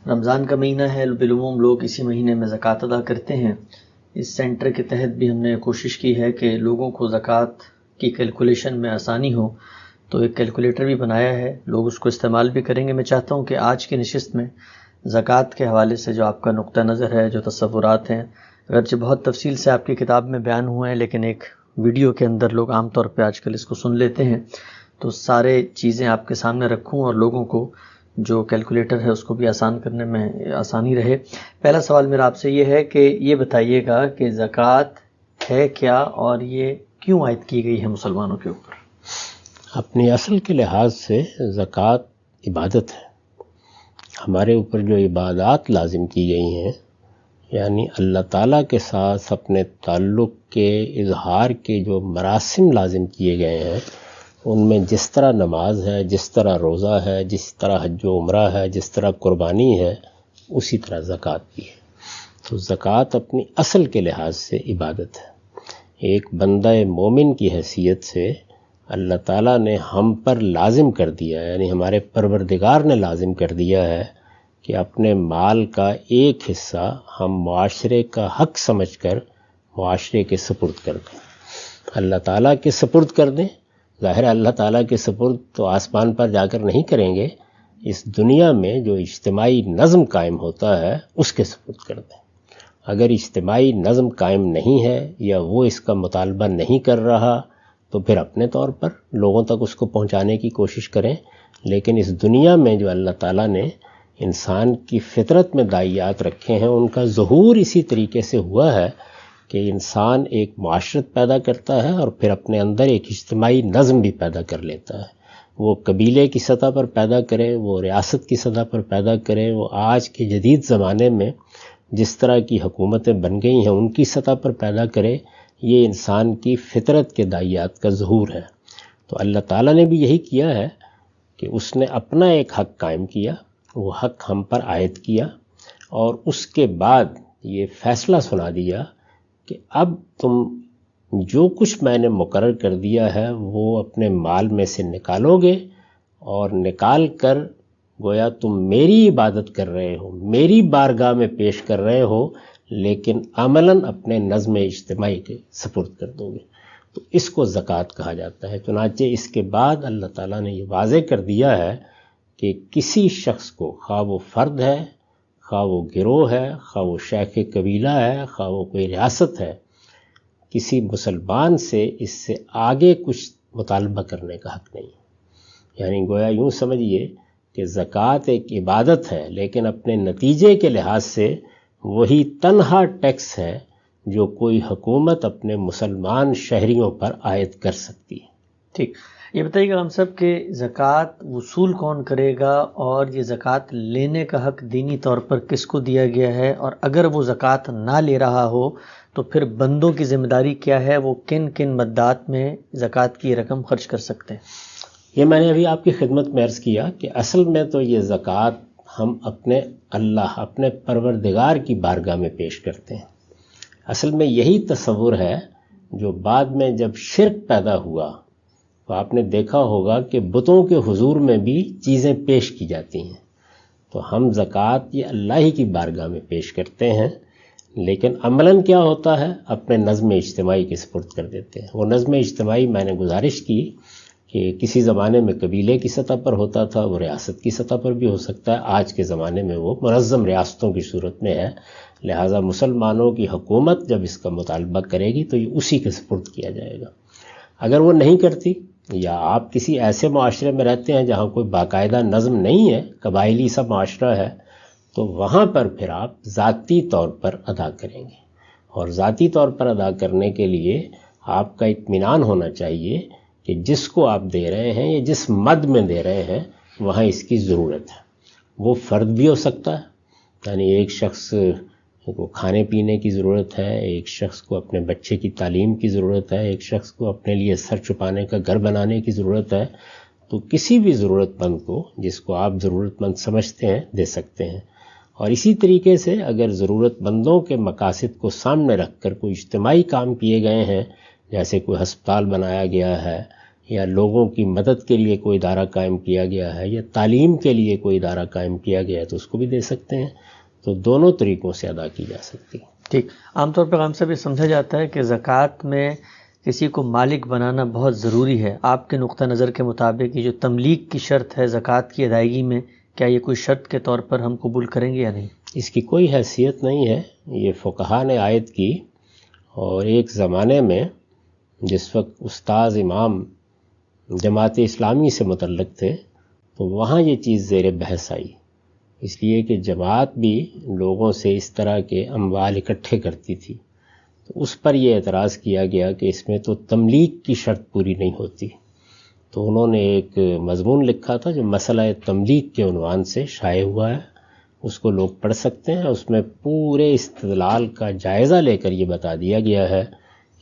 رمضان کا مہینہ ہے، بالعموم لوگ اسی مہینے میں زکوٰۃ ادا کرتے ہیں۔ اس سینٹر کے تحت بھی ہم نے کوشش کی ہے کہ لوگوں کو زکوٰۃ کی کیلکولیشن میں آسانی ہو، تو ایک کیلکولیٹر بھی بنایا ہے، لوگ اس کو استعمال بھی کریں گے۔ میں چاہتا ہوں کہ آج کی نشست میں زکوٰۃ کے حوالے سے جو آپ کا نقطہ نظر ہے، جو تصورات ہیں، اگرچہ بہت تفصیل سے آپ کی کتاب میں بیان ہوئے ہیں، لیکن ایک ویڈیو کے اندر لوگ عام طور پہ آج کل اس کو سن لیتے ہیں، تو سارے چیزیں آپ کے سامنے رکھوں اور لوگوں کو جو کیلکولیٹر ہے اس کو بھی آسان کرنے میں آسانی رہے۔ پہلا سوال میرا آپ سے یہ ہے کہ یہ بتائیے گا کہ زکوٰۃ ہے کیا اور یہ کیوں عائد کی گئی ہے مسلمانوں کے اوپر؟ اپنی اصل کے لحاظ سے زکوٰۃ عبادت ہے۔ ہمارے اوپر جو عبادات لازم کی گئی ہیں، یعنی اللہ تعالیٰ کے ساتھ اپنے تعلق کے اظہار کے جو مراسم لازم کیے گئے ہیں، ان میں جس طرح نماز ہے، جس طرح روزہ ہے، جس طرح حج و عمرہ ہے، جس طرح قربانی ہے، اسی طرح زکوٰۃ بھی ہے۔ تو زکوٰۃ اپنی اصل کے لحاظ سے عبادت ہے۔ ایک بندہ مومن کی حیثیت سے اللہ تعالیٰ نے ہم پر لازم کر دیا ہے، یعنی ہمارے پروردگار نے لازم کر دیا ہے کہ اپنے مال کا ایک حصہ ہم معاشرے کا حق سمجھ کر معاشرے کے سپرد کر دیں۔ اللہ تعالیٰ کے سپرد کر دیں، ظاہر ہے اللہ تعالیٰ کے سپرد تو آسمان پر جا کر نہیں کریں گے، اس دنیا میں جو اجتماعی نظم قائم ہوتا ہے اس کے سپرد کر دیں۔ اگر اجتماعی نظم قائم نہیں ہے یا وہ اس کا مطالبہ نہیں کر رہا تو پھر اپنے طور پر لوگوں تک اس کو پہنچانے کی کوشش کریں، لیکن اس دنیا میں جو اللہ تعالیٰ نے انسان کی فطرت میں داعیات رکھے ہیں، ان کا ظہور اسی طریقے سے ہوا ہے کہ انسان ایک معاشرت پیدا کرتا ہے اور پھر اپنے اندر ایک اجتماعی نظم بھی پیدا کر لیتا ہے۔ وہ قبیلے کی سطح پر پیدا کرے، وہ ریاست کی سطح پر پیدا کرے، وہ آج کے جدید زمانے میں جس طرح کی حکومتیں بن گئی ہیں ان کی سطح پر پیدا کرے، یہ انسان کی فطرت کے داعیات کا ظہور ہے۔ تو اللہ تعالیٰ نے بھی یہی کیا ہے کہ اس نے اپنا ایک حق قائم کیا، وہ حق ہم پر عائد کیا، اور اس کے بعد یہ فیصلہ سنا دیا کہ اب تم جو کچھ میں نے مقرر کر دیا ہے وہ اپنے مال میں سے نکالو گے، اور نکال کر گویا تم میری عبادت کر رہے ہو، میری بارگاہ میں پیش کر رہے ہو، لیکن عملاً اپنے نظم اجتماعی کے سپرد کر دو گے۔ تو اس کو زکوٰۃ کہا جاتا ہے۔ چنانچہ اس کے بعد اللہ تعالیٰ نے یہ واضح کر دیا ہے کہ کسی شخص کو، خواہ وہ فرد ہے، خواہ وہ گروہ ہے، خواہ وہ شیخ قبیلہ ہے، خواہ وہ کوئی ریاست ہے، کسی مسلمان سے اس سے آگے کچھ مطالبہ کرنے کا حق نہیں۔ یعنی گویا یوں سمجھیے کہ زکوٰۃ ایک عبادت ہے، لیکن اپنے نتیجے کے لحاظ سے وہی تنہا ٹیکس ہے جو کوئی حکومت اپنے مسلمان شہریوں پر عائد کر سکتی ہے۔ ٹھیک، یہ بتائیے گا ہم سب کہ زکوٰۃ وصول کون کرے گا، اور یہ زکوٰۃ لینے کا حق دینی طور پر کس کو دیا گیا ہے، اور اگر وہ زکوٰۃ نہ لے رہا ہو تو پھر بندوں کی ذمہ داری کیا ہے، وہ کن کن مدات میں زکوٰۃ کی رقم خرچ کر سکتے ہیں؟ یہ میں نے ابھی آپ کی خدمت میں عرض کیا کہ اصل میں تو یہ زکوٰۃ ہم اپنے اللہ، اپنے پروردگار کی بارگاہ میں پیش کرتے ہیں۔ اصل میں یہی تصور ہے جو بعد میں جب شرک پیدا ہوا تو آپ نے دیکھا ہوگا کہ بتوں کے حضور میں بھی چیزیں پیش کی جاتی ہیں۔ تو ہم زکوٰۃ یہ اللہ ہی کی بارگاہ میں پیش کرتے ہیں، لیکن عملاً کیا ہوتا ہے، اپنے نظم اجتماعی کے سپرد کر دیتے ہیں۔ وہ نظم اجتماعی میں نے گزارش کی کہ کسی زمانے میں قبیلے کی سطح پر ہوتا تھا، وہ ریاست کی سطح پر بھی ہو سکتا ہے، آج کے زمانے میں وہ منظم ریاستوں کی صورت میں ہے، لہٰذا مسلمانوں کی حکومت جب اس کا مطالبہ کرے گی تو یہ اسی کے سپرد کیا جائے گا۔ اگر وہ نہیں کرتی، یا آپ کسی ایسے معاشرے میں رہتے ہیں جہاں کوئی باقاعدہ نظم نہیں ہے، قبائلی سا معاشرہ ہے، تو وہاں پر پھر آپ ذاتی طور پر ادا کریں گے، اور ذاتی طور پر ادا کرنے کے لیے آپ کا اطمینان ہونا چاہیے کہ جس کو آپ دے رہے ہیں یا جس مد میں دے رہے ہیں وہاں اس کی ضرورت ہے۔ وہ فرد بھی ہو سکتا ہے، یعنی ایک شخص کو کھانے پینے کی ضرورت ہے، ایک شخص کو اپنے بچے کی تعلیم کی ضرورت ہے، ایک شخص کو اپنے لیے سر چھپانے کا گھر بنانے کی ضرورت ہے، تو کسی بھی ضرورت مند کو جس کو آپ ضرورت مند سمجھتے ہیں دے سکتے ہیں۔ اور اسی طریقے سے اگر ضرورت مندوں کے مقاصد کو سامنے رکھ کر کوئی اجتماعی کام کیے گئے ہیں، جیسے کوئی ہسپتال بنایا گیا ہے یا لوگوں کی مدد کے لیے کوئی ادارہ قائم کیا گیا ہے یا تعلیم کے لیے کوئی ادارہ قائم کیا گیا ہے تو اس کو بھی دے سکتے ہیں. تو دونوں طریقوں سے ادا کی جا سکتی ہے. ٹھیک. عام طور پر غام صاحب یہ سمجھا جاتا ہے کہ زکوٰۃ میں کسی کو مالک بنانا بہت ضروری ہے. آپ کے نقطہ نظر کے مطابق یہ جو تملیک کی شرط ہے زکوٰۃ کی ادائیگی میں، کیا یہ کوئی شرط کے طور پر ہم قبول کریں گے یا نہیں؟ اس کی کوئی حیثیت نہیں ہے. یہ فقہا نے عائد کی، اور ایک زمانے میں جس وقت استاذ امام جماعت اسلامی سے متعلق تھے تو وہاں یہ چیز زیر بحث آئی، اس لیے کہ جماعت بھی لوگوں سے اس طرح کے اموال اکٹھے کرتی تھی. تو اس پر یہ اعتراض کیا گیا کہ اس میں تو تملیک کی شرط پوری نہیں ہوتی. تو انہوں نے ایک مضمون لکھا تھا جو مسئلہ تملیک کے عنوان سے شائع ہوا ہے، اس کو لوگ پڑھ سکتے ہیں. اس میں پورے استدلال کا جائزہ لے کر یہ بتا دیا گیا ہے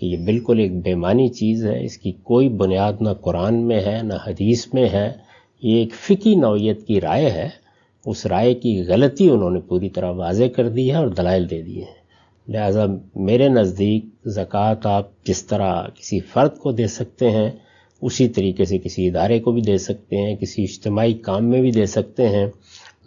کہ یہ بالکل ایک بے معنی چیز ہے، اس کی کوئی بنیاد نہ قرآن میں ہے نہ حدیث میں ہے. یہ ایک فقہی نوعیت کی رائے ہے. اس رائے کی غلطی انہوں نے پوری طرح واضح کر دی ہے اور دلائل دے دیے ہیں. لہٰذا میرے نزدیک زکوٰۃ آپ جس طرح کسی فرد کو دے سکتے ہیں اسی طریقے سے کسی ادارے کو بھی دے سکتے ہیں، کسی اجتماعی کام میں بھی دے سکتے ہیں.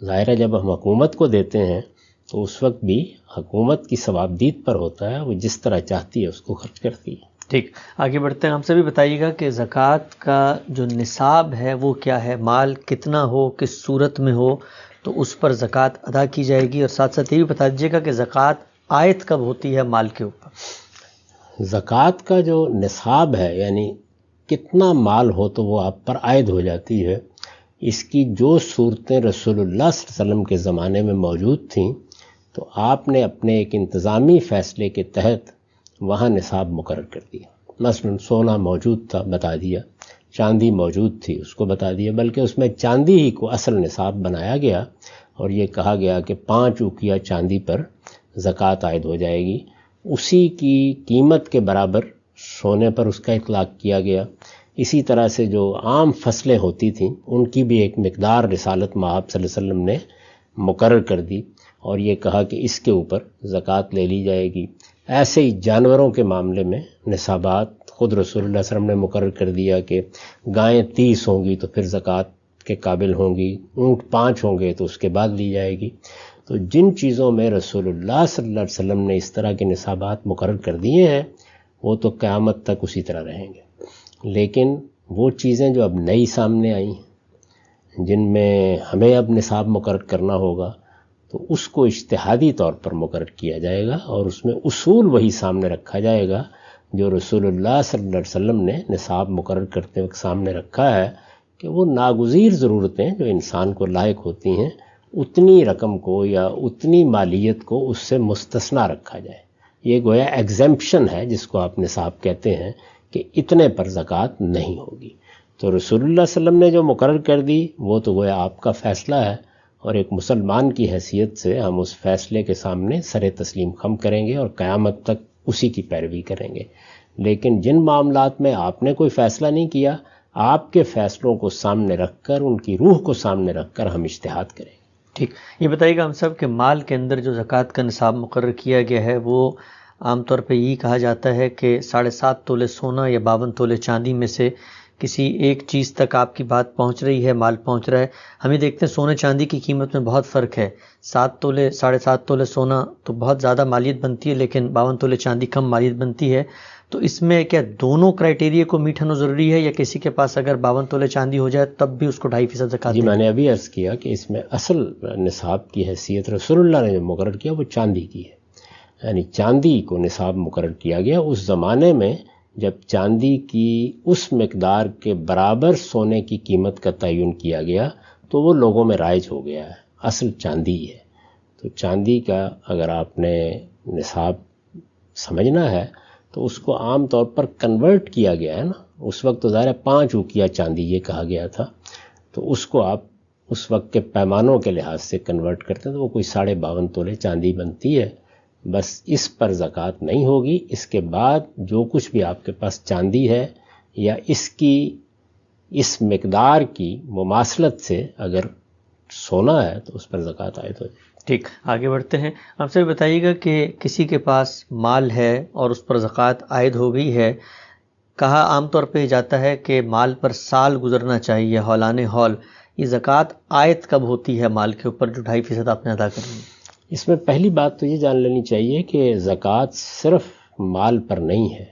ظاہر ہے جب ہم حکومت کو دیتے ہیں تو اس وقت بھی حکومت کی ثوابدید پر ہوتا ہے، وہ جس طرح چاہتی ہے اس کو خرچ کرتی ہے. ٹھیک. آگے بڑھتے ہیں. ہم سے بھی بتائیے گا کہ زکوٰۃ کا جو نصاب ہے وہ کیا ہے، مال کتنا ہو، کس صورت میں ہو تو اس پر زکوٰۃ ادا کی جائے گی، اور ساتھ ساتھ یہ بھی بتا دیجیے گا کہ زکوٰۃ عائد کب ہوتی ہے مال کے اوپر. زکوٰۃ کا جو نصاب ہے یعنی کتنا مال ہو تو وہ آپ پر عائد ہو جاتی ہے، اس کی جو صورتیں رسول اللہ صلی اللہ علیہ وسلم کے زمانے میں موجود تھیں تو آپ نے اپنے ایک انتظامی فیصلے کے تحت وہاں نصاب مقرر کر دیا. مثلا سونا موجود تھا، بتا دیا. چاندی موجود تھی، اس کو بتا دیا. بلکہ اس میں چاندی ہی کو اصل نصاب بنایا گیا اور یہ کہا گیا کہ 5 اوقیہ چاندی پر زکوٰۃ عائد ہو جائے گی. اسی کی قیمت کے برابر سونے پر اس کا اطلاق کیا گیا. اسی طرح سے جو عام فصلیں ہوتی تھیں ان کی بھی ایک مقدار رسالت مآب صلی اللہ علیہ وسلم نے مقرر کر دی اور یہ کہا کہ اس کے اوپر زکوٰۃ لے لی جائے گی. ایسے ہی جانوروں کے معاملے میں نصابات خود رسول اللہ صلی اللہ علیہ وسلم نے مقرر کر دیا کہ گائیں 30 ہوں گی تو پھر زکوٰۃ کے قابل ہوں گی، اونٹ 5 ہوں گے تو اس کے بعد لی جائے گی. تو جن چیزوں میں رسول اللہ صلی اللہ علیہ وسلم نے اس طرح کے نصابات مقرر کر دیے ہیں وہ تو قیامت تک اسی طرح رہیں گے. لیکن وہ چیزیں جو اب نئی سامنے آئی ہیں جن میں ہمیں اب نصاب مقرر کرنا ہوگا تو اس کو اجتہادی طور پر مقرر کیا جائے گا اور اس میں اصول وہی سامنے رکھا جائے گا جو رسول اللہ صلی اللہ علیہ وسلم نے نصاب مقرر کرتے وقت سامنے رکھا ہے کہ وہ ناگزیر ضرورتیں جو انسان کو لائق ہوتی ہیں اتنی رقم کو یا اتنی مالیت کو اس سے مستثنا رکھا جائے. یہ گویا ایگزمپشن ہے جس کو آپ نصاب کہتے ہیں کہ اتنے پر زکوٰۃ نہیں ہوگی. تو رسول اللہ صلی اللہ علیہ وسلم نے جو مقرر کر دی وہ تو گویا آپ کا فیصلہ ہے اور ایک مسلمان کی حیثیت سے ہم اس فیصلے کے سامنے سر تسلیم خم کریں گے اور قیامت تک اسی کی پیروی کریں گے. لیکن جن معاملات میں آپ نے کوئی فیصلہ نہیں کیا آپ کے فیصلوں کو سامنے رکھ کر ان کی روح کو سامنے رکھ کر ہم اجتہاد کریں گے. ٹھیک. یہ بتائیے گا ہم سب کہ مال کے اندر جو زکوٰۃ کا نصاب مقرر کیا گیا ہے وہ عام طور پہ یہی کہا جاتا ہے کہ 7.5 تولے سونا یا 52 تولے چاندی میں سے کسی ایک چیز تک آپ کی بات پہنچ رہی ہے، مال پہنچ رہا ہے. ہم یہ دیکھتے ہیں سونے چاندی کی قیمت میں بہت فرق ہے. 7 تولے 7.5 تولے سونا تو بہت زیادہ مالیت بنتی ہے لیکن 52 تولے چاندی کم مالیت بنتی ہے. تو اس میں کیا دونوں کرائٹیریا کو میٹ ہونا ضروری ہے یا کسی کے پاس اگر 52 تولے چاندی ہو جائے تب بھی اس کو 2.5% زکوٰۃ؟ جی میں نے ابھی عرض کیا کہ اس میں اصل نصاب کی حیثیت رسول اللہ نے جو مقرر کیا وہ چاندی کی ہے. یعنی چاندی کو نصاب مقرر کیا گیا اس زمانے میں جب چاندی کی اس مقدار کے برابر سونے کی قیمت کا تعین کیا گیا تو وہ لوگوں میں رائج ہو گیا ہے. اصل چاندی ہے. تو چاندی کا اگر آپ نے نصاب سمجھنا ہے تو اس کو عام طور پر کنورٹ کیا گیا ہے نا. اس وقت تو ظاہر 5 اوقیہ چاندی یہ کہا گیا تھا تو اس کو آپ اس وقت کے پیمانوں کے لحاظ سے کنورٹ کرتے ہیں تو وہ کوئی 52.5 تولے چاندی بنتی ہے. بس اس پر زکوٰۃ نہیں ہوگی. اس کے بعد جو کچھ بھی آپ کے پاس چاندی ہے یا اس کی اس مقدار کی مماثلت سے اگر سونا ہے تو اس پر زکوٰۃ عائد ہو جائے. ٹھیک. آگے بڑھتے ہیں. آپ سے بتائیے گا کہ کسی کے پاس مال ہے اور اس پر زکوٰۃ عائد ہو گئی ہے کہا عام طور پہ جاتا ہے کہ مال پر سال گزرنا چاہیے، ہولان ہول، یہ زکوٰۃ عائد کب ہوتی ہے مال کے اوپر جو 2.5% آپ نے ادا کرنی ہے؟ اس میں پہلی بات تو یہ جان لینی چاہیے کہ زکوٰۃ صرف مال پر نہیں ہے،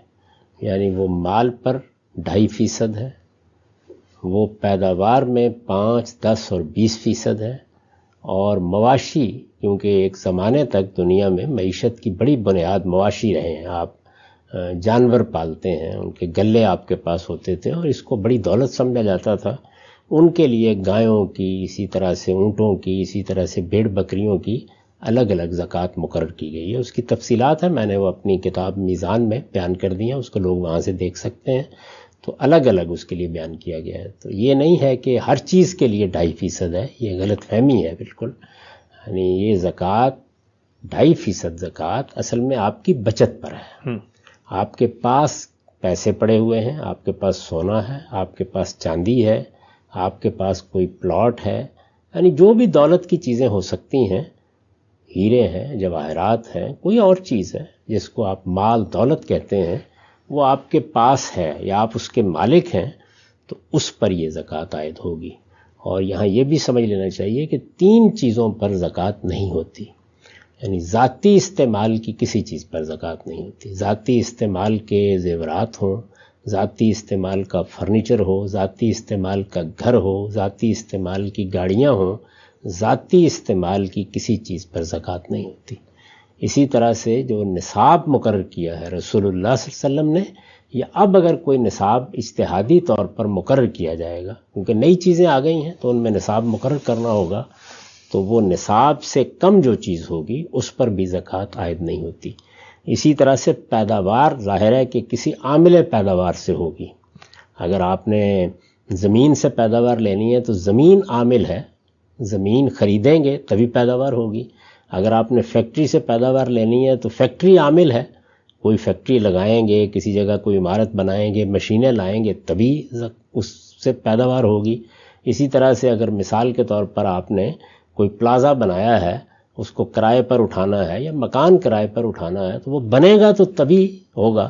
یعنی وہ مال پر 2.5% ہے، وہ پیداوار میں 5، 10 اور 20% ہے، اور مواشی، کیونکہ ایک زمانے تک دنیا میں معیشت کی بڑی بنیاد مواشی رہے ہیں، آپ جانور پالتے ہیں، ان کے گلے آپ کے پاس ہوتے تھے اور اس کو بڑی دولت سمجھا جاتا تھا، ان کے لیے گایوں کی، اسی طرح سے اونٹوں کی، اسی طرح سے بھیڑ بکریوں کی الگ الگ زکوٰۃ مقرر کی گئی ہے۔ اس کی تفصیلات ہیں، میں نے وہ اپنی کتاب میزان میں بیان کر دی ہیں، اس کو لوگ وہاں سے دیکھ سکتے ہیں، تو الگ الگ اس کے لیے بیان کیا گیا ہے۔ تو یہ نہیں ہے کہ ہر چیز کے لیے 2.5% ہے، یہ غلط فہمی ہے بالکل، یعنی یہ زکوٰۃ 2.5% زکوٰۃ اصل میں آپ کی بچت پر ہے۔ آپ کے پاس پیسے پڑے ہوئے ہیں، آپ کے پاس سونا ہے، آپ کے پاس چاندی ہے، آپ کے پاس کوئی پلاٹ ہے، یعنی جو بھی دولت کی چیزیں ہو سکتی ہیں، ہیرے ہیں، جواہرات ہیں، کوئی اور چیز ہے جس کو آپ مال دولت کہتے ہیں، وہ آپ کے پاس ہے یا آپ اس کے مالک ہیں، تو اس پر یہ زکوٰۃ عائد ہوگی۔ اور یہاں یہ بھی سمجھ لینا چاہیے کہ 3 چیزوں پر زکوٰۃ نہیں ہوتی، یعنی ذاتی استعمال کی کسی چیز پر زکوٰۃ نہیں ہوتی۔ ذاتی استعمال کے زیورات ہوں، ذاتی استعمال کا فرنیچر ہو، ذاتی استعمال کا گھر ہو، ذاتی استعمال کی گاڑیاں ہوں، ذاتی استعمال کی کسی چیز پر زکوٰۃ نہیں ہوتی۔ اسی طرح سے جو نصاب مقرر کیا ہے رسول اللہ صلی اللہ علیہ وسلم نے، یا اب اگر کوئی نصاب اجتہادی طور پر مقرر کیا جائے گا، کیونکہ نئی چیزیں آ گئی ہیں تو ان میں نصاب مقرر کرنا ہوگا، تو وہ نصاب سے کم جو چیز ہوگی اس پر بھی زکوٰۃ عائد نہیں ہوتی۔ اسی طرح سے پیداوار ظاہر ہے کہ کسی عامل پیداوار سے ہوگی۔ اگر آپ نے زمین سے پیداوار لینی ہے تو زمین عامل ہے، زمین خریدیں گے تبھی پیداوار ہوگی۔ اگر آپ نے فیکٹری سے پیداوار لینی ہے تو فیکٹری عامل ہے، کوئی فیکٹری لگائیں گے، کسی جگہ کوئی عمارت بنائیں گے، مشینیں لائیں گے تبھی اس سے پیداوار ہوگی۔ اسی طرح سے اگر مثال کے طور پر آپ نے کوئی پلازا بنایا ہے، اس کو کرائے پر اٹھانا ہے یا مکان کرائے پر اٹھانا ہے، تو وہ بنے گا تو تبھی ہوگا۔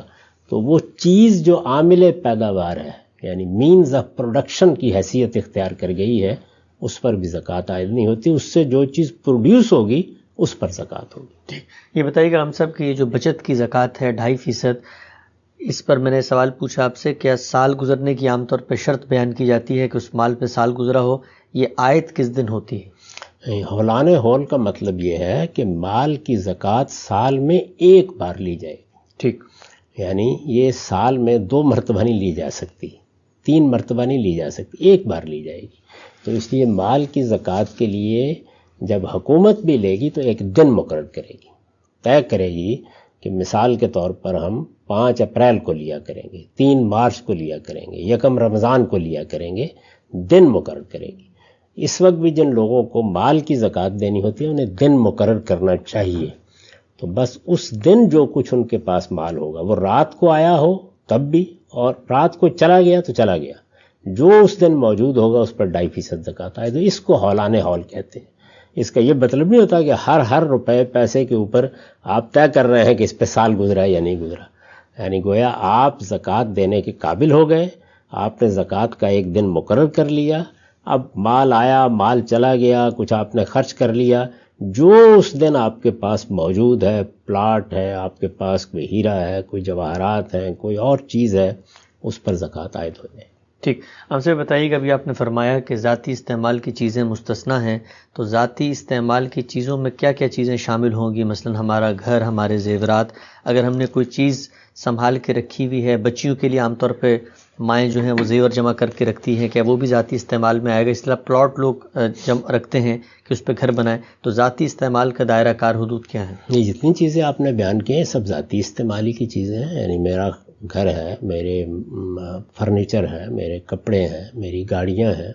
تو وہ چیز جو عامل پیداوار ہے، یعنی مینز آف پروڈکشن کی حیثیت اختیار کر گئی ہے، اس پر بھی زکوٰۃ عائد نہیں ہوتی۔ اس سے جو چیز پروڈیوس ہوگی اس پر زکوٰۃ ہوگی۔ یہ بتائیے گا ہم صاحب کہ یہ جو بچت کی زکوٰۃ ہے 2.5%، اس پر میں نے سوال پوچھا آپ سے، کیا سال گزرنے کی عام طور پہ شرط بیان کی جاتی ہے کہ اس مال پہ سال گزرا ہو؟ یہ عائد کس دن ہوتی ہے؟ ہولان ہول کا مطلب یہ ہے کہ مال کی زکوٰۃ سال میں ایک بار لی جائے گی۔ ٹھیک، یعنی یہ سال میں 2 مرتبہ نہیں لی جا سکتی، 3 مرتبہ نہیں لی جا سکتی، ایک بار لی جائے گی۔ تو اس لیے مال کی زکوٰۃ کے لیے جب حکومت بھی لے گی تو ایک دن مقرر کرے گی، طے کرے گی کہ مثال کے طور پر ہم 5 اپریل کو لیا کریں گے، 3 مارچ کو لیا کریں گے، 1 رمضان کو لیا کریں گے، دن مقرر کرے گی۔ اس وقت بھی جن لوگوں کو مال کی زکوٰۃ دینی ہوتی ہے انہیں دن مقرر کرنا چاہیے، تو بس اس دن جو کچھ ان کے پاس مال ہوگا، وہ رات کو آیا ہو تب بھی، اور رات کو چلا گیا تو چلا گیا، جو اس دن موجود ہوگا اس پر 2.5% زکوٰۃ آئے۔ تو اس کو ہولان ہول کہتے ہیں۔ اس کا یہ مطلب نہیں ہوتا کہ ہر روپے پیسے کے اوپر آپ طے کر رہے ہیں کہ اس پہ سال گزرا ہے یا نہیں گزرا، یعنی گویا آپ زکوٰۃ دینے کے قابل ہو گئے، آپ نے زکوٰۃ کا ایک دن مقرر کر لیا، اب مال آیا، مال چلا گیا، کچھ آپ نے خرچ کر لیا، جو اس دن آپ کے پاس موجود ہے، پلاٹ ہے آپ کے پاس، کوئی ہیرا ہے، کوئی جواہرات ہیں، کوئی اور چیز ہے، اس پر زکوٰۃ عائد ہو جائے۔ ٹھیک، ہم سے بتائیے گا، ابھی آپ نے فرمایا کہ ذاتی استعمال کی چیزیں مستثنیٰ ہیں، تو ذاتی استعمال کی چیزوں میں کیا کیا چیزیں شامل ہوں گی؟ مثلا ہمارا گھر، ہمارے زیورات، اگر ہم نے کوئی چیز سنبھال کے رکھی ہوئی ہے، بچیوں کے لیے عام طور پہ مائیں جو ہیں وہ زیور جمع کر کے رکھتی ہیں، کیا وہ بھی ذاتی استعمال میں آئے گا؟ اس طرح پلاٹ لوگ رکھتے ہیں کہ اس پہ گھر بنائیں، تو ذاتی استعمال کا دائرہ کار حدود کیا ہیں؟ یہ جتنی چیزیں آپ نے بیان کی ہیں سب ذاتی استعمالی کی چیزیں ہیں، یعنی میرا گھر ہے، میرے فرنیچر ہے، میرے کپڑے ہیں، میری گاڑیاں ہیں۔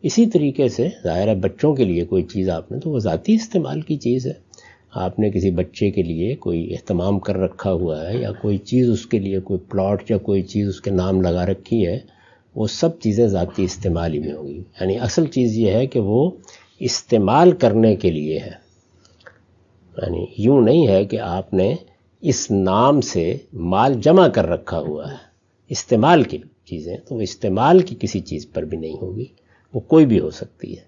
اسی طریقے سے ظاہر ہے بچوں کے لیے کوئی چیز آپ نے، تو وہ ذاتی استعمال کی چیز ہے۔ آپ نے کسی بچے کے لیے کوئی اہتمام کر رکھا ہوا ہے، یا کوئی چیز اس کے لیے، کوئی پلاٹ یا کوئی چیز اس کے نام لگا رکھی ہے، وہ سب چیزیں ذاتی استعمالی میں ہوں گی۔ یعنی اصل چیز یہ ہے کہ وہ استعمال کرنے کے لیے ہے، یعنی یوں نہیں ہے کہ آپ نے اس نام سے مال جمع کر رکھا ہوا ہے، استعمال کی چیزیں تو وہ استعمال کی کسی چیز پر بھی نہیں ہوگی، وہ کوئی بھی ہو سکتی ہے۔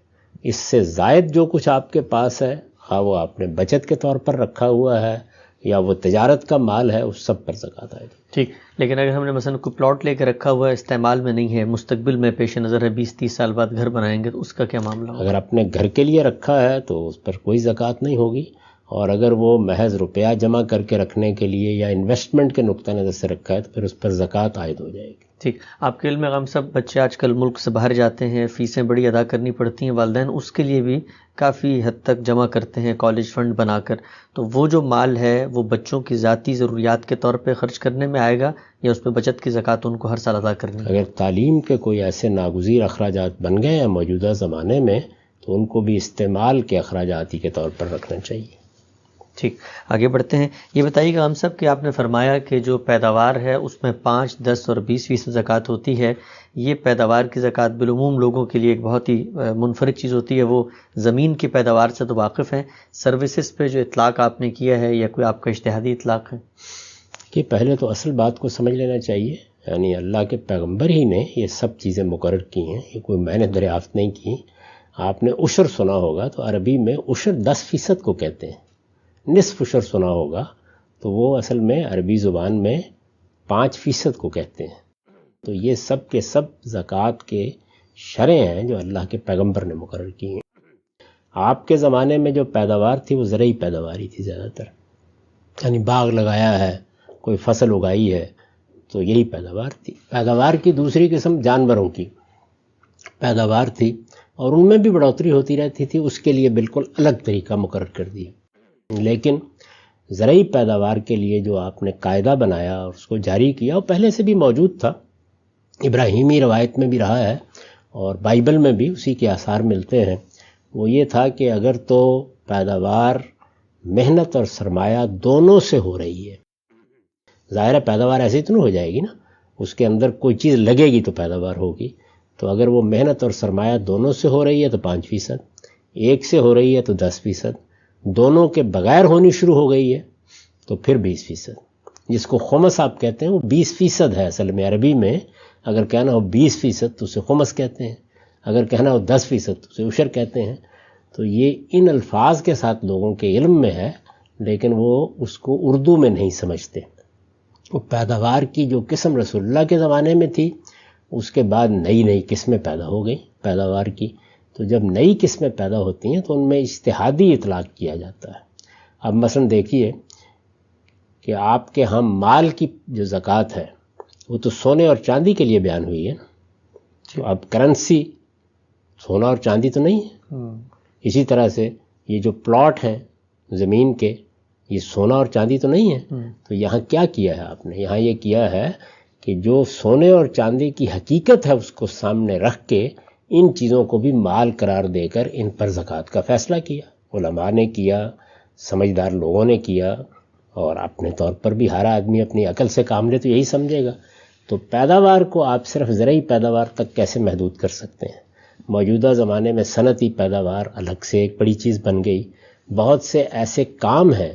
اس سے زائد جو کچھ آپ کے پاس ہے، خواہ وہ آپ نے بچت کے طور پر رکھا ہوا ہے یا وہ تجارت کا مال ہے، اس سب پر زکوٰۃ آئے گی۔ ٹھیک، لیکن اگر ہم نے مثلا کوئی پلاٹ لے کے رکھا ہوا ہے، استعمال میں نہیں ہے، مستقبل میں پیش نظر ہے 20-30 سال بعد گھر بنائیں گے، تو اس کا کیا معاملہ ہوگا؟ اگر اپنے گھر کے لیے رکھا ہے تو اس پر کوئی زکوٰۃ نہیں ہوگی، اور اگر وہ محض روپیہ جمع کر کے رکھنے کے لیے یا انویسٹمنٹ کے نقطہ نظر سے رکھا ہے تو پھر اس پر زکوٰۃ عائد ہو جائے گی۔ ٹھیک، آپ کے علم میں ہم سب بچے آج کل ملک سے باہر جاتے ہیں، فیسیں بڑی ادا کرنی پڑتی ہیں، والدین اس کے لیے بھی کافی حد تک جمع کرتے ہیں کالج فنڈ بنا کر، تو وہ جو مال ہے وہ بچوں کی ذاتی ضروریات کے طور پہ خرچ کرنے میں آئے گا یا اس پہ بچت کی زکوٰۃ ان کو ہر سال ادا کرنی ہے؟ اگر تعلیم کے کوئی ایسے ناگزیر اخراجات بن گئے ہیں موجودہ زمانے میں تو ان کو بھی استعمال کے اخراجاتی کے طور پر رکھنا چاہیے۔ ٹھیک، آگے بڑھتے ہیں۔ یہ بتائیے گا ہم سب کہ آپ نے فرمایا کہ جو پیداوار ہے اس میں 5، 10 اور 20% زکوٰۃ ہوتی ہے، یہ پیداوار کی زکوٰۃ بالعموم لوگوں کے لیے ایک بہت ہی منفرد چیز ہوتی ہے، وہ زمین کی پیداوار سے تو واقف ہیں، سروسز پہ جو اطلاق آپ نے کیا ہے یا کوئی آپ کا اجتہادی اطلاق ہے؟ کہ پہلے تو اصل بات کو سمجھ لینا چاہیے، یعنی اللہ کے پیغمبر ہی نے یہ سب چیزیں مقرر کی ہیں، یہ کوئی میں نے دریافت نہیں کی۔ آپ نے عشر سنا ہوگا تو عربی میں عشر 10% کو کہتے ہیں، نصف عشر سنا ہوگا تو وہ اصل میں عربی زبان میں 5% کو کہتے ہیں۔ تو یہ سب کے سب زکوٰۃ کے شرعیں ہیں جو اللہ کے پیغمبر نے مقرر کی ہیں۔ آپ کے زمانے میں جو پیداوار تھی وہ زرعی پیداوار ہی تھی زیادہ تر، یعنی باغ لگایا ہے، کوئی فصل اگائی ہے تو یہی پیداوار تھی۔ پیداوار کی دوسری قسم جانوروں کی پیداوار تھی، اور ان میں بھی بڑھوتری ہوتی رہتی تھی، اس کے لیے بالکل الگ طریقہ مقرر کر دیا۔ لیکن زرعی پیداوار کے لیے جو آپ نے قاعدہ بنایا اور اس کو جاری کیا، وہ پہلے سے بھی موجود تھا، ابراہیمی روایت میں بھی رہا ہے اور بائبل میں بھی اسی کے آثار ملتے ہیں۔ وہ یہ تھا کہ اگر تو پیداوار محنت اور سرمایہ دونوں سے ہو رہی ہے، ظاہر ہے پیداوار ایسے تو نہیں ہو جائے گی نا، اس کے اندر کوئی چیز لگے گی تو پیداوار ہوگی، تو اگر وہ محنت اور سرمایہ دونوں سے ہو رہی ہے تو 5%، ایک سے ہو رہی ہے تو 10%، دونوں کے بغیر ہونی شروع ہو گئی ہے تو پھر 20%، جس کو خمس آپ کہتے ہیں وہ 20% ہے اصل میں عربی میں۔ اگر کہنا ہو 20% تو اسے خمس کہتے ہیں، اگر کہنا ہو 10% تو اسے عشر کہتے ہیں۔ تو یہ ان الفاظ کے ساتھ لوگوں کے علم میں ہے، لیکن وہ اس کو اردو میں نہیں سمجھتے۔ وہ پیداوار کی جو قسم رسول اللہ کے زمانے میں تھی، اس کے بعد نئی قسمیں پیدا ہو گئیں پیداوار کی، تو جب نئی قسمیں پیدا ہوتی ہیں تو ان میں اجتہادی اطلاق کیا جاتا ہے۔ اب مثلا دیکھیے کہ آپ کے ہاں مال کی جو زکوٰۃ ہے وہ تو سونے اور چاندی کے لیے بیان ہوئی ہے نا، تو اب کرنسی سونا اور چاندی تو نہیں ہے۔ اسی طرح سے یہ جو پلاٹ ہیں زمین کے، یہ سونا اور چاندی تو نہیں ہے۔ تو یہاں کیا کیا ہے آپ نے؟ یہاں یہ کیا ہے کہ جو سونے اور چاندی کی حقیقت ہے اس کو سامنے رکھ کے ان چیزوں کو بھی مال قرار دے کر ان پر زکوٰۃ کا فیصلہ کیا، علماء نے کیا، سمجھدار لوگوں نے کیا، اور اپنے طور پر بھی ہر آدمی اپنی عقل سے کام لے تو یہی سمجھے گا۔ تو پیداوار کو آپ صرف زرعی پیداوار تک کیسے محدود کر سکتے ہیں؟ موجودہ زمانے میں صنعتی پیداوار الگ سے ایک بڑی چیز بن گئی۔ بہت سے ایسے کام ہیں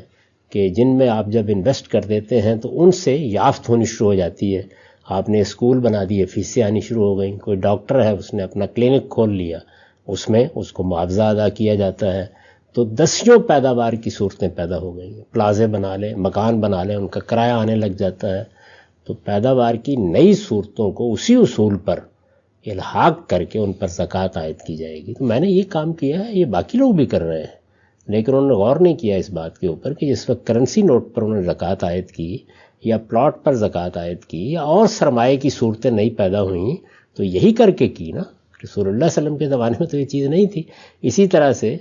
کہ جن میں آپ جب انویسٹ کر دیتے ہیں تو ان سے یافت ہونی شروع ہو جاتی ہے۔ آپ نے اسکول بنا دیے، فیسیں آنی شروع ہو گئیں۔ کوئی ڈاکٹر ہے، اس نے اپنا کلینک کھول لیا، اس میں اس کو معاوضہ ادا کیا جاتا ہے۔ تو دسیوں پیداوار کی صورتیں پیدا ہو گئی ہیں۔ پلازے بنا لیں، مکان بنا لیں، ان کا کرایہ آنے لگ جاتا ہے۔ تو پیداوار کی نئی صورتوں کو اسی اصول پر الحاق کر کے ان پر زکوٰۃ عائد کی جائے گی۔ تو میں نے یہ کام کیا ہے، یہ باقی لوگ بھی کر رہے ہیں، لیکن انہوں نے غور نہیں کیا اس بات کے اوپر کہ جس وقت کرنسی نوٹ پر انہوں نے زکوٰۃ عائد کی یا پلاٹ پر زکوٰۃ عائد کی یا اور سرمایے کی صورتیں نئی پیدا ہوئیں تو یہی کر کے کی نا۔ رسول اللہ صلی اللہ علیہ وسلم کے زمانے میں تو یہ چیز نہیں تھی۔ اسی طرح سے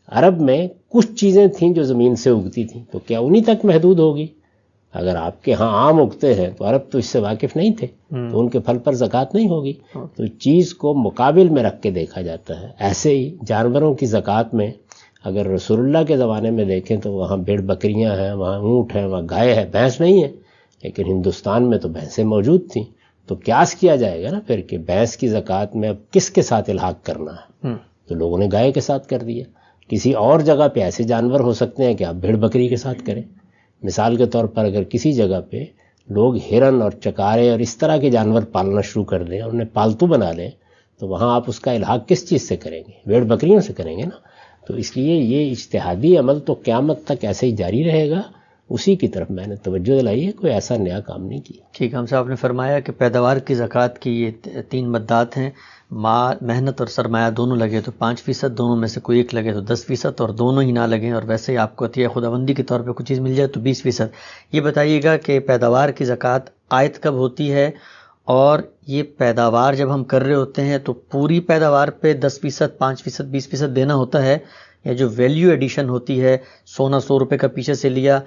عرب میں کچھ چیزیں تھیں جو زمین سے اگتی تھیں، تو کیا انہی تک محدود ہوگی؟ اگر آپ کے ہاں آم اگتے ہیں تو عرب تو اس سے واقف نہیں تھے، تو ان کے پھل پر زکوٰۃ نہیں ہوگی۔ تو چیز کو مقابل میں رکھ کے دیکھا جاتا ہے۔ ایسے ہی جانوروں کی زکوٰۃ میں اگر رسول اللہ کے زمانے میں دیکھیں تو وہاں بھیڑ بکریاں ہیں، وہاں اونٹ ہیں، وہاں گائے ہے، بھینس نہیں ہے، لیکن ہندوستان میں تو بھینسیں موجود تھیں۔ تو قیاس کیا جائے گا نا پھر کہ بھینس کی زکوٰۃ میں اب کس کے ساتھ الحاق کرنا ہے؟ تو لوگوں نے گائے کے ساتھ کر دیا۔ کسی اور جگہ پہ ایسے جانور ہو سکتے ہیں کہ آپ بھیڑ بکری کے ساتھ کریں۔ مثال کے طور پر اگر کسی جگہ پہ لوگ ہرن اور چکارے اور اس طرح کے جانور پالنا شروع کر دیں اور انہیں پالتو بنا لیں تو وہاں آپ اس کا الحاق کس چیز سے کریں گے؟ بھیڑ بکریوں سے کریں گے نا. تو اس لیے یہ اجتہادی عمل تو قیامت تک ایسے ہی جاری رہے گا. اسی کی طرف میں نے توجہ دلائی ہے، کوئی ایسا نیا کام نہیں کیا. ٹھیک، ہم صاحب نے فرمایا کہ پیداوار کی زکوٰۃ کی یہ 3 مدات ہیں. محنت اور سرمایہ دونوں لگے تو 5%، دونوں میں سے کوئی ایک لگے تو 10%، اور دونوں ہی نہ لگیں اور ویسے ہی آپ کو عطیہ خداوندی کے طور پہ کچھ چیز مل جائے تو 20%. یہ بتائیے گا کہ پیداوار کی زکوٰۃ عائد کب ہوتی ہے، اور یہ پیداوار جب ہم کر رہے ہوتے ہیں تو پوری پیداوار پہ 10%، 5%، 20% دینا ہوتا ہے، یا جو ویلیو ایڈیشن ہوتی ہے، سونا 100 روپے کا پیچھے سے لیا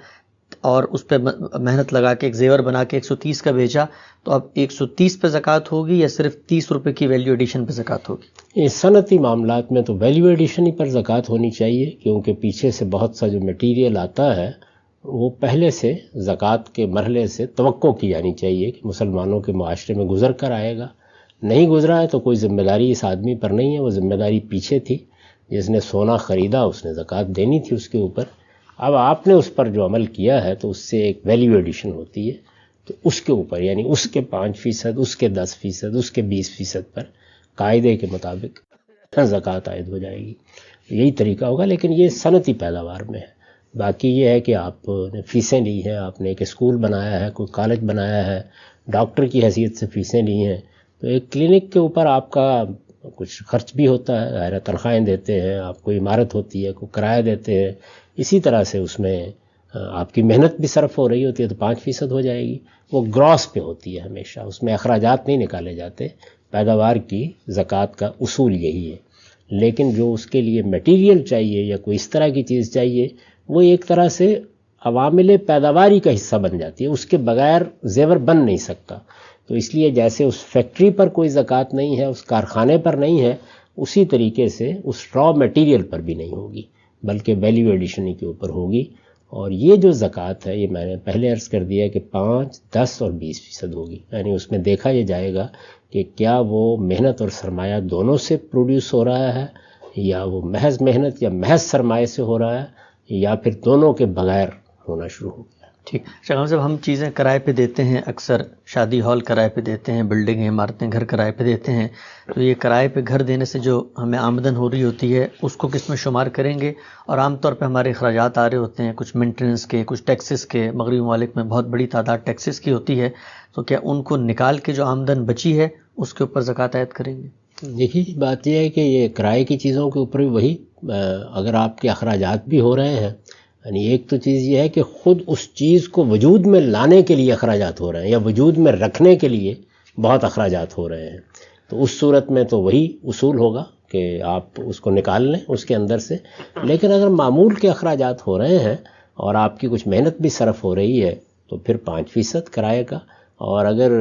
اور اس پہ محنت لگا کے ایک زیور بنا کے 130 کا بیچا، تو اب 130 پہ زکوٰۃ ہوگی یا صرف 30 روپے کی ویلیو ایڈیشن پہ زکوٰۃ ہوگی؟ یہ صنعتی معاملات میں تو ویلیو ایڈیشن ہی پر زکوٰۃ ہونی چاہیے، کیونکہ پیچھے سے بہت سا جو میٹیریل آتا ہے وہ پہلے سے زکوٰۃ کے مرحلے سے توقع کی جانی چاہیے کہ مسلمانوں کے معاشرے میں گزر کر آئے گا. نہیں گزرا ہے تو کوئی ذمہ داری اس آدمی پر نہیں ہے، وہ ذمہ داری پیچھے تھی. جس نے سونا خریدا اس نے زکوٰۃ دینی تھی اس کے اوپر. اب آپ نے اس پر جو عمل کیا ہے تو اس سے ایک ویلیو ایڈیشن ہوتی ہے، تو اس کے اوپر یعنی اس کے 5%، اس کے 10%، اس کے 20% پر قاعدے کے مطابق زکوٰۃ عائد ہو جائے گی. یہی طریقہ ہوگا، لیکن یہ صنعتی پیداوار میں ہے. باقی یہ ہے کہ آپ نے فیسیں لی ہیں، آپ نے ایک اسکول بنایا ہے، کوئی کالج بنایا ہے، ڈاکٹر کی حیثیت سے فیسیں لی ہیں، تو ایک کلینک کے اوپر آپ کا کچھ خرچ بھی ہوتا ہے، ظاہر تنخواہیں دیتے ہیں آپ، کوئی عمارت ہوتی ہے، کوئی کرایہ دیتے ہیں. اسی طرح سے اس میں آپ کی محنت بھی صرف ہو رہی ہوتی ہے تو 5% ہو جائے گی. وہ گراس پہ ہوتی ہے ہمیشہ، اس میں اخراجات نہیں نکالے جاتے. پیداوار کی زکوٰۃ کا اصول یہی ہے. لیکن جو اس کے لیے میٹیریل چاہیے یا کوئی اس طرح کی چیز چاہیے، وہ ایک طرح سے عوامل پیداواری کا حصہ بن جاتی ہے، اس کے بغیر زیور بن نہیں سکتا. تو اس لیے جیسے اس فیکٹری پر کوئی زکوٰۃ نہیں ہے، اس کارخانے پر نہیں ہے، اسی طریقے سے اس را میٹیریل پر بھی نہیں ہوگی، بلکہ ویلیو ایڈیشن کے اوپر ہوگی. اور یہ جو زکوٰۃ ہے، یہ میں نے پہلے عرض کر دیا کہ 5، 10 اور 20% ہوگی. یعنی اس میں دیکھا یہ جائے گا کہ کیا وہ محنت اور سرمایہ دونوں سے پروڈیوس ہو رہا ہے، یا وہ محض محنت یا محض سرمایہ سے ہو رہا ہے، یا پھر دونوں کے بغیر ہونا شروع ہو گیا. ٹھیک. شاہ صاحب، ہم چیزیں کرائے پہ دیتے ہیں، اکثر شادی ہال کرائے پہ دیتے ہیں، بلڈنگیں، عمارتیں، گھر کرائے پہ دیتے ہیں. تو یہ کرائے پہ گھر دینے سے جو ہمیں آمدن ہو رہی ہوتی ہے اس کو کس میں شمار کریں گے؟ اور عام طور پہ ہمارے اخراجات آ رہے ہوتے ہیں، کچھ مینٹیننس کے، کچھ ٹیکسز کے. مغربی ممالک میں بہت بڑی تعداد ٹیکسز کی ہوتی ہے، تو کیا ان کو نکال کے جو آمدن بچی ہے اس کے اوپر زکوٰۃ عائد کریں گے؟ دیکھیے، بات یہ ہے کہ یہ کرائے کی چیزوں کے اوپر بھی وہی، اگر آپ کے اخراجات بھی ہو رہے ہیں، یعنی ایک تو چیز یہ ہے کہ خود اس چیز کو وجود میں لانے کے لیے اخراجات ہو رہے ہیں یا وجود میں رکھنے کے لیے بہت اخراجات ہو رہے ہیں، تو اس صورت میں تو وہی اصول ہوگا کہ آپ اس کو نکال لیں اس کے اندر سے. لیکن اگر معمول کے اخراجات ہو رہے ہیں اور آپ کی کچھ محنت بھی صرف ہو رہی ہے تو پھر 5% کرائے کا. اور اگر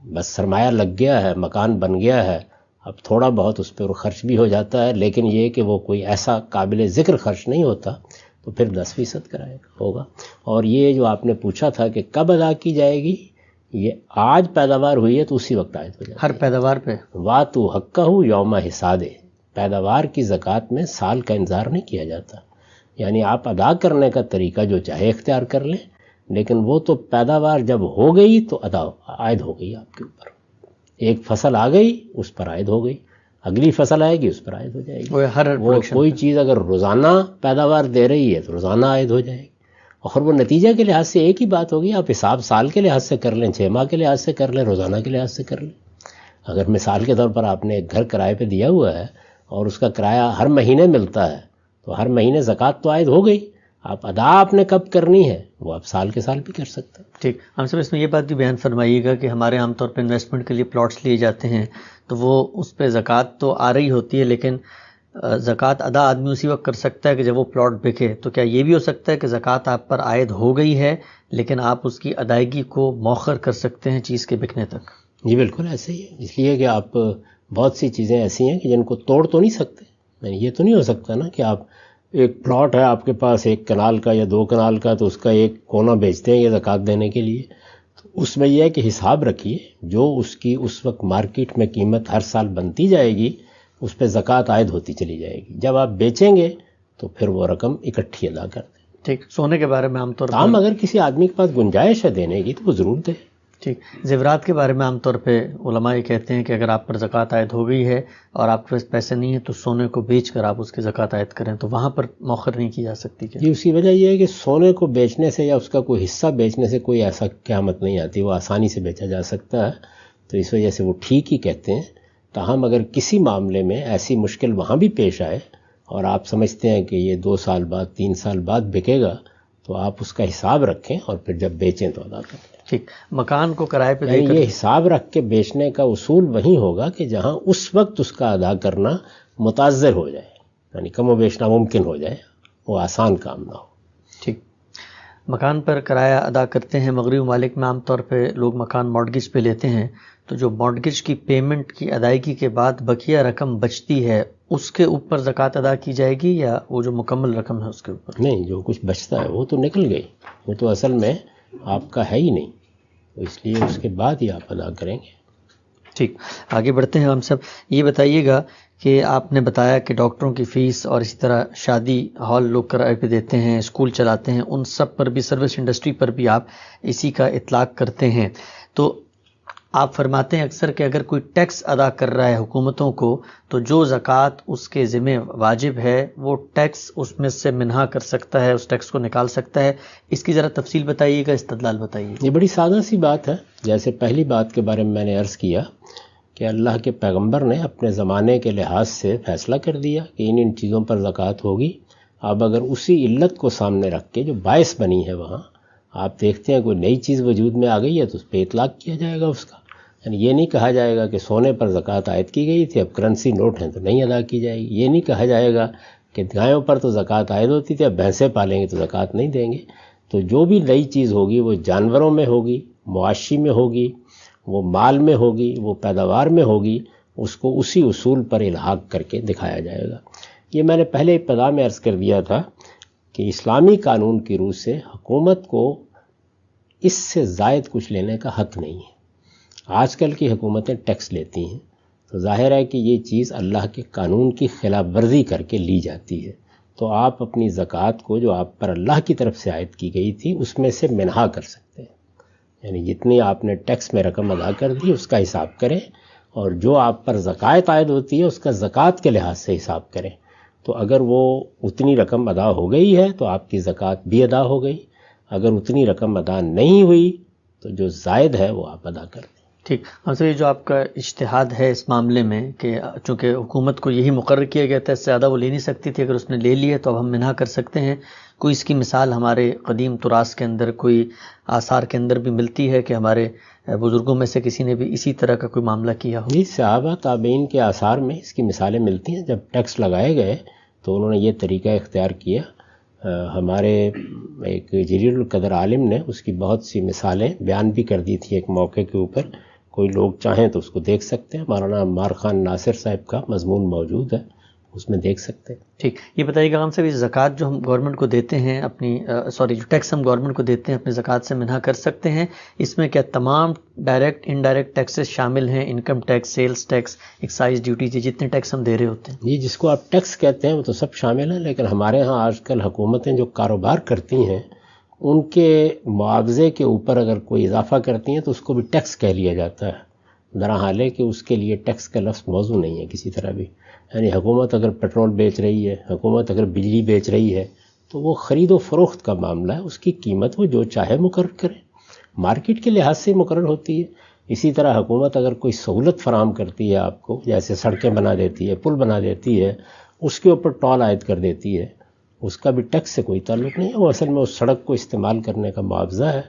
بس سرمایہ لگ گیا ہے، مکان بن گیا ہے، اب تھوڑا بہت اس پر خرچ بھی ہو جاتا ہے، لیکن یہ کہ وہ کوئی ایسا قابل ذکر خرچ نہیں ہوتا، تو پھر 10% کرائے گا ہوگا. اور یہ جو آپ نے پوچھا تھا کہ کب ادا کی جائے گی، یہ آج پیداوار ہوئی ہے تو اسی وقت عائد ہو جائے گی. ہر پیداوار پہ واتو حقہ یوم حسادے. پیداوار کی زکوٰۃ میں سال کا انتظار نہیں کیا جاتا. یعنی آپ ادا کرنے کا طریقہ جو چاہے اختیار کر لیں، لیکن وہ تو پیداوار جب ہو گئی تو عائد ہو گئی آپ کے اوپر. ایک فصل آ گئی اس پر عائد ہو گئی، اگلی فصل آئے گی اس پر عائد ہو جائے گی. وہ کوئی چیز اگر روزانہ پیداوار دے رہی ہے تو روزانہ عائد ہو جائے گی. اور وہ نتیجہ کے لحاظ سے ایک ہی بات ہوگی، آپ حساب سال کے لحاظ سے کر لیں، 6 ماہ کے لحاظ سے کر لیں، روزانہ کے لحاظ سے کر لیں. اگر مثال کے طور پر آپ نے ایک گھر کرائے پہ دیا ہوا ہے اور اس کا کرایہ ہر مہینے ملتا ہے، تو ہر مہینے زکوٰۃ تو عائد ہو گئی. آپ ادا آپ نے کب کرنی ہے وہ آپ سال کے سال بھی کر سکتے ہیں. ٹھیک. ہم سب اس میں یہ بات بھی بیان فرمائیے گا کہ ہمارے عام طور پہ انویسٹمنٹ کے لیے پلاٹس لیے جاتے ہیں، تو وہ اس پہ زکوٰۃ تو آ رہی ہوتی ہے، لیکن زکوٰۃ ادا آدمی اسی وقت کر سکتا ہے کہ جب وہ پلاٹ بکے. تو کیا یہ بھی ہو سکتا ہے کہ زکوٰۃ آپ پر عائد ہو گئی ہے لیکن آپ اس کی ادائیگی کو مؤخر کر سکتے ہیں چیز کے بکنے تک؟ جی بالکل ایسے ہی ہے. اس لیے کہ آپ بہت سی چیزیں ایسی ہیں کہ جن کو توڑ تو نہیں سکتے. یہ تو نہیں ہو سکتا نا کہ آپ ایک پلاٹ ہے آپ کے پاس 1 کنال کا یا 2 کنال کا، تو اس کا ایک کونا بیچتے ہیں یہ زکوٰۃ دینے کے لیے. تو اس میں یہ ہے کہ حساب رکھیے، جو اس کی اس وقت مارکیٹ میں قیمت ہر سال بنتی جائے گی اس پہ زکوٰۃ عائد ہوتی چلی جائے گی. جب آپ بیچیں گے تو پھر وہ رقم اکٹھی ادا کر دیں. ٹھیک. سونے کے بارے میں عام طور تاہم اگر کسی آدمی کے پاس گنجائش ہے دینے کی تو وہ ضرور دے. ٹھیک. زیورات کے بارے میں عام طور پہ علماء یہ کہتے ہیں کہ اگر آپ پر زکوٰۃ عائد ہو گئی ہے اور آپ کے پاس پیسے نہیں ہیں تو سونے کو بیچ کر آپ اس کی زکوٰۃ عائد کریں، تو وہاں پر مؤخر نہیں کی جا سکتی کیا؟ جی، اس کی وجہ یہ ہے کہ سونے کو بیچنے سے یا اس کا کوئی حصہ بیچنے سے کوئی ایسا قیامت نہیں آتی، وہ آسانی سے بیچا جا سکتا ہے، تو اس وجہ سے وہ ٹھیک ہی کہتے ہیں. تاہم اگر کسی معاملے میں ایسی مشکل وہاں بھی پیش آئے اور آپ سمجھتے ہیں کہ یہ 2 سال بعد 3 سال بعد بکے گا، تو آپ اس کا حساب رکھیں اور پھر جب بیچیں تو ادا کریں. ٹھیک. مکان کو کرائے پہ دے یعنی کر یہ حساب رکھ کے بیچنے کا اصول وہی ہوگا کہ جہاں اس وقت اس کا ادا کرنا متعذر ہو جائے، یعنی کم و بیش ناممکن ہو جائے، وہ آسان کام نہ ہو. ٹھیک. مکان پر کرایہ ادا کرتے ہیں. مغربی ممالک میں عام طور پہ لوگ مکان مارٹگیج پہ لیتے ہیں، تو جو مارٹگیج کی پیمنٹ کی ادائیگی کے بعد بقیہ رقم بچتی ہے اس کے اوپر زکوٰۃ ادا کی جائے گی یا وہ جو مکمل رقم ہے اس کے اوپر؟ نہیں، جو کچھ بچتا ہے وہ تو نکل گئی، وہ تو اصل میں آپ کا ہے ہی نہیں، تو اس لیے اس کے بعد ہی آپ ادا کریں گے. ٹھیک. آگے بڑھتے ہیں ہم سب. یہ بتائیے گا کہ آپ نے بتایا کہ ڈاکٹروں کی فیس اور اسی طرح شادی ہال لوگ کرائے پہ دیتے ہیں، اسکول چلاتے ہیں، ان سب پر بھی، سروس انڈسٹری پر بھی آپ اسی کا اطلاق کرتے ہیں. تو آپ فرماتے ہیں اکثر کہ اگر کوئی ٹیکس ادا کر رہا ہے حکومتوں کو تو جو زکوٰۃ اس کے ذمہ واجب ہے وہ ٹیکس اس میں سے منہا کر سکتا ہے، اس ٹیکس کو نکال سکتا ہے. اس کی ذرا تفصیل بتائیے گا، استدلال بتائیے. یہ بڑی سادہ سی بات ہے. جیسے پہلی بات کے بارے میں میں نے عرض کیا کہ اللہ کے پیغمبر نے اپنے زمانے کے لحاظ سے فیصلہ کر دیا کہ ان چیزوں پر زکوٰۃ ہوگی. اب اگر اسی علت کو سامنے رکھ کے جو باعث بنی ہے وہاں آپ دیکھتے ہیں کوئی نئی چیز وجود میں آ گئی ہے تو اس پہ اطلاق کیا جائے گا اس کا. یعنی یہ نہیں کہا جائے گا کہ سونے پر زکوٰۃ عائد کی گئی تھی، اب کرنسی نوٹ ہیں تو نہیں ادا کی جائے گی. یہ نہیں کہا جائے گا کہ گایوں پر تو زکوٰۃ عائد ہوتی تھی، اب بھینسیں پالیں گے تو زکوٰۃ نہیں دیں گے. تو جو بھی نئی چیز ہوگی وہ جانوروں میں ہوگی، مواشی میں ہوگی، وہ مال میں ہوگی، وہ پیداوار میں ہوگی، اس کو اسی اصول پر الحاق کر کے دکھایا جائے گا. یہ میں نے پہلے ابتدا میں عرض کر دیا تھا کہ اسلامی قانون کی روح سے حکومت کو اس سے زائد کچھ لینے کا حق نہیں ہے. آج کل کی حکومتیں ٹیکس لیتی ہیں تو ظاہر ہے کہ یہ چیز اللہ کے قانون کی خلاف ورزی کر کے لی جاتی ہے، تو آپ اپنی زکوٰۃ کو جو آپ پر اللہ کی طرف سے عائد کی گئی تھی اس میں سے منہا کر سکتے ہیں. یعنی جتنی آپ نے ٹیکس میں رقم ادا کر دی اس کا حساب کریں، اور جو آپ پر زکوٰۃ عائد ہوتی ہے اس کا زکوٰۃ کے لحاظ سے حساب کریں. تو اگر وہ اتنی رقم ادا ہو گئی ہے تو آپ کی زکوٰۃ بھی ادا ہو گئی، اگر اتنی رقم ادا نہیں ہوئی تو جو زائد ہے وہ آپ ادا کر دیں. ٹھیک. ہم سے یہ جو آپ کا اجتہاد ہے اس معاملے میں کہ چونکہ حکومت کو یہی مقرر کیا گیا تھا، اس سے زیادہ وہ لے نہیں سکتی تھی، اگر اس نے لے لیے تو اب ہم منع کر سکتے ہیں. کوئی اس کی مثال ہمارے قدیم تراث کے اندر، کوئی آثار کے اندر بھی ملتی ہے کہ ہمارے بزرگوں میں سے کسی نے بھی اسی طرح کا کوئی معاملہ کیا ہو؟ جی، صحابہ تابعین کے آثار میں اس کی مثالیں ملتی ہیں. جب ٹیکس لگائے گئے تو انہوں نے یہ طریقہ اختیار کیا. ہمارے ایک جلیل القدر عالم نے اس کی بہت سی مثالیں بیان بھی کر دی تھی ایک موقع کے اوپر. کوئی لوگ چاہیں تو اس کو دیکھ سکتے ہیں. مولانا عمار خان ناصر صاحب کا مضمون موجود ہے، اس میں دیکھ سکتے ہیں. ٹھیک. یہ بتائیے گا ہم سے زکوٰۃ جو ہم گورنمنٹ کو دیتے ہیں اپنی جو ٹیکس ہم گورنمنٹ کو دیتے ہیں اپنی زکوٰۃ سے منع کر سکتے ہیں؟ اس میں کیا تمام ڈائریکٹ انڈائریکٹ ٹیکسز شامل ہیں؟ Income tax, sales tax, excise duty, جتنے ٹیکس ہم دے رہے ہوتے ہیں؟ جی، جس کو آپ ٹیکس کہتے ہیں وہ تو سب شامل ہیں، لیکن ہمارے ہاں آج کل حکومتیں جو کاروبار کرتی ہیں ان کے معاوضے کے اوپر اگر کوئی اضافہ کرتی ہیں تو اس کو بھی ٹیکس کہہ لیا جاتا ہے، درحال ہے کہ اس کے لیے ٹیکس کا لفظ موضوع نہیں ہے کسی طرح بھی. یعنی حکومت اگر پیٹرول بیچ رہی ہے، حکومت اگر بجلی بیچ رہی ہے تو وہ خرید و فروخت کا معاملہ ہے، اس کی قیمت وہ جو چاہے مقرر کرے، مارکیٹ کے لحاظ سے مقرر ہوتی ہے. اسی طرح حکومت اگر کوئی سہولت فراہم کرتی ہے آپ کو، جیسے سڑکیں بنا دیتی ہے، پل بنا دیتی ہے، اس کے اوپر ٹول عائد کر دیتی ہے، اس کا بھی ٹیکس سے کوئی تعلق نہیں ہے، وہ اصل میں اس سڑک کو استعمال کرنے کا معاوضہ ہے،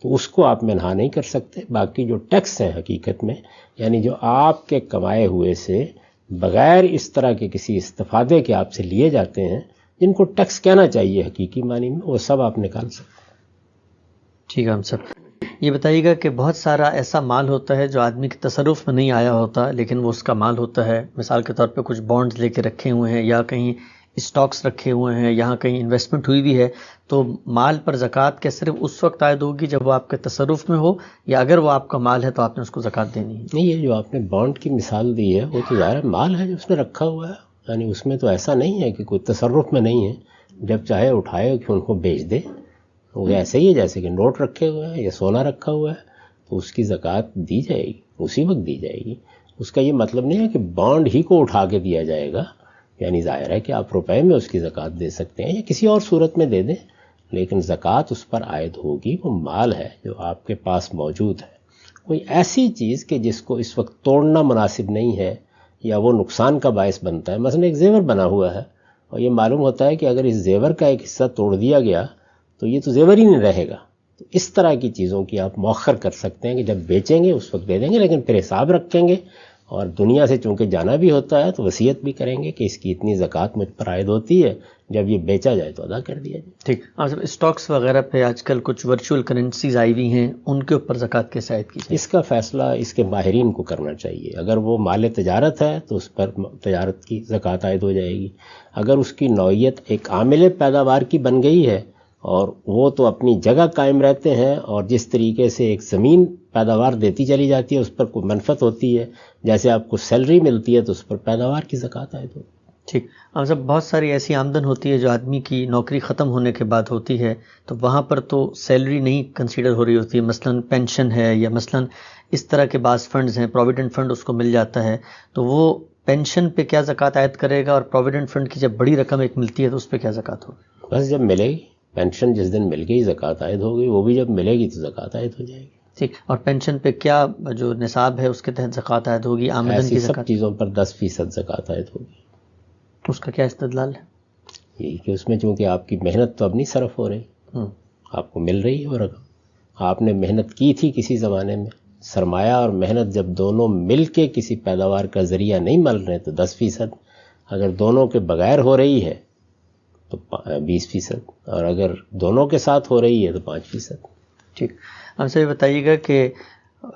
تو اس کو آپ منع نہیں کر سکتے. باقی جو ٹیکس ہیں حقیقت میں، یعنی جو آپ کے کمائے ہوئے سے بغیر اس طرح کے کسی استفادے کے آپ سے لیے جاتے ہیں، جن کو ٹیکس کہنا چاہیے حقیقی معنی میں، وہ سب آپ نکال سکتے ہیں. ٹھیک ہے. ہم سب یہ بتائیے گا کہ بہت سارا ایسا مال ہوتا ہے جو آدمی کے تصرف میں نہیں آیا ہوتا لیکن وہ اس کا مال ہوتا ہے. مثال کے طور پہ کچھ بانڈز لے کے رکھے ہوئے ہیں یا کہیں اسٹاکس رکھے ہوئے ہیں، یہاں کہیں انویسٹمنٹ ہوئی بھی ہے، تو مال پر زکوٰۃ کیا صرف اس وقت عائد ہوگی جب وہ آپ کے تصرف میں ہو، یا اگر وہ آپ کا مال ہے تو آپ نے اس کو زکوٰۃ دینی ہے؟ نہیں، یہ جو آپ نے بانڈ کی مثال دی ہے وہ تو ظاہر مال ہے جو اس نے رکھا ہوا ہے، یعنی اس میں تو ایسا نہیں ہے کہ کوئی تصرف میں نہیں ہے، جب چاہے اٹھائے کہ ان کو بیچ دے، وہ ایسے ہی ہے جیسے کہ نوٹ رکھے ہوئے ہیں یا سونا رکھا ہوا ہے، تو اس کی زکوٰۃ دی جائے گی، اسی وقت دی جائے گی۔ اس کا یہ مطلب نہیں ہے کہ بانڈ ہی کو اٹھا کے دیا جائے گا، یعنی ظاہر ہے کہ آپ روپے میں اس کی زکوٰۃ دے سکتے ہیں یا کسی اور صورت میں دے دیں، لیکن زکوٰۃ اس پر عائد ہوگی۔ وہ مال ہے جو آپ کے پاس موجود ہے، کوئی ایسی چیز کہ جس کو اس وقت توڑنا مناسب نہیں ہے یا وہ نقصان کا باعث بنتا ہے، مثلا ایک زیور بنا ہوا ہے اور یہ معلوم ہوتا ہے کہ اگر اس زیور کا ایک حصہ توڑ دیا گیا تو یہ تو زیور ہی نہیں رہے گا، تو اس طرح کی چیزوں کی آپ مؤخر کر سکتے ہیں کہ جب بیچیں گے اس وقت دے دیں گے، لیکن پھر حساب رکھیں گے، اور دنیا سے چونکہ جانا بھی ہوتا ہے تو وصیت بھی کریں گے کہ اس کی اتنی زکوٰۃ مجھ پر عائد ہوتی ہے، جب یہ بیچا جائے تو ادا کر دیا جائے۔ ٹھیک۔ اسٹاکس وغیرہ پہ آج کل کچھ ورچوئل کرنسیز آئی ہوئی ہیں، ان کے اوپر زکوٰۃ کیسے عائد کی جائے؟ اس کا فیصلہ اس کے ماہرین کو کرنا چاہیے۔ اگر وہ مال تجارت ہے تو اس پر تجارت کی زکوٰۃ عائد ہو جائے گی، اگر اس کی نوعیت ایک عامل پیداوار کی بن گئی ہے اور وہ تو اپنی جگہ قائم رہتے ہیں، اور جس طریقے سے ایک زمین پیداوار دیتی چلی جاتی ہے اس پر کوئی منفعت ہوتی ہے، جیسے آپ کو سیلری ملتی ہے تو اس پر پیداوار کی زکوٰۃ عائد ہوتی ہے۔ ٹھیک۔ اب جب بہت ساری ایسی آمدن ہوتی ہے جو آدمی کی نوکری ختم ہونے کے بعد ہوتی ہے، تو وہاں پر تو سیلری نہیں کنسیڈر ہو رہی ہوتی ہے، مثلا پینشن ہے یا مثلا اس طرح کے بعض فنڈز ہیں، پروویڈنٹ فنڈ اس کو مل جاتا ہے، تو وہ پینشن پہ کیا زکوٰۃ عائد کرے گا، اور پروویڈنٹ فنڈ کی جب بڑی رقم ایک ملتی ہے تو اس پہ کیا زکوٰۃ ہوگی؟ بس جب ملے گی پینشن، جس دن مل گئی زکوٰۃ عائد ہو گئی، وہ بھی جب ملے گی تو زکوٰۃ عائد ہو جائے گی۔ ٹھیک۔ اور پینشن پہ کیا جو نصاب ہے اس کے تحت زکوٰۃ عائد ہوگی؟ آمدن کی ایسی سب زکوٰۃ؟ چیزوں پر 10% زکوٰۃ عائد ہوگی۔ اس کا کیا استدلال ہے؟ یہی کہ اس میں چونکہ آپ کی محنت تو اب نہیں صرف ہو رہی، آپ کو مل رہی ہے وہ رقم، آپ نے محنت کی تھی کسی زمانے میں، سرمایہ اور محنت جب دونوں مل کے کسی پیداوار کا ذریعہ نہیں مل رہے تو 10%، اگر دونوں کے بغیر ہو رہی ہے تو 20%، اور اگر دونوں کے ساتھ ہو رہی ہے تو 5%۔ ٹھیک۔ ہم سے یہ بتائیے گا کہ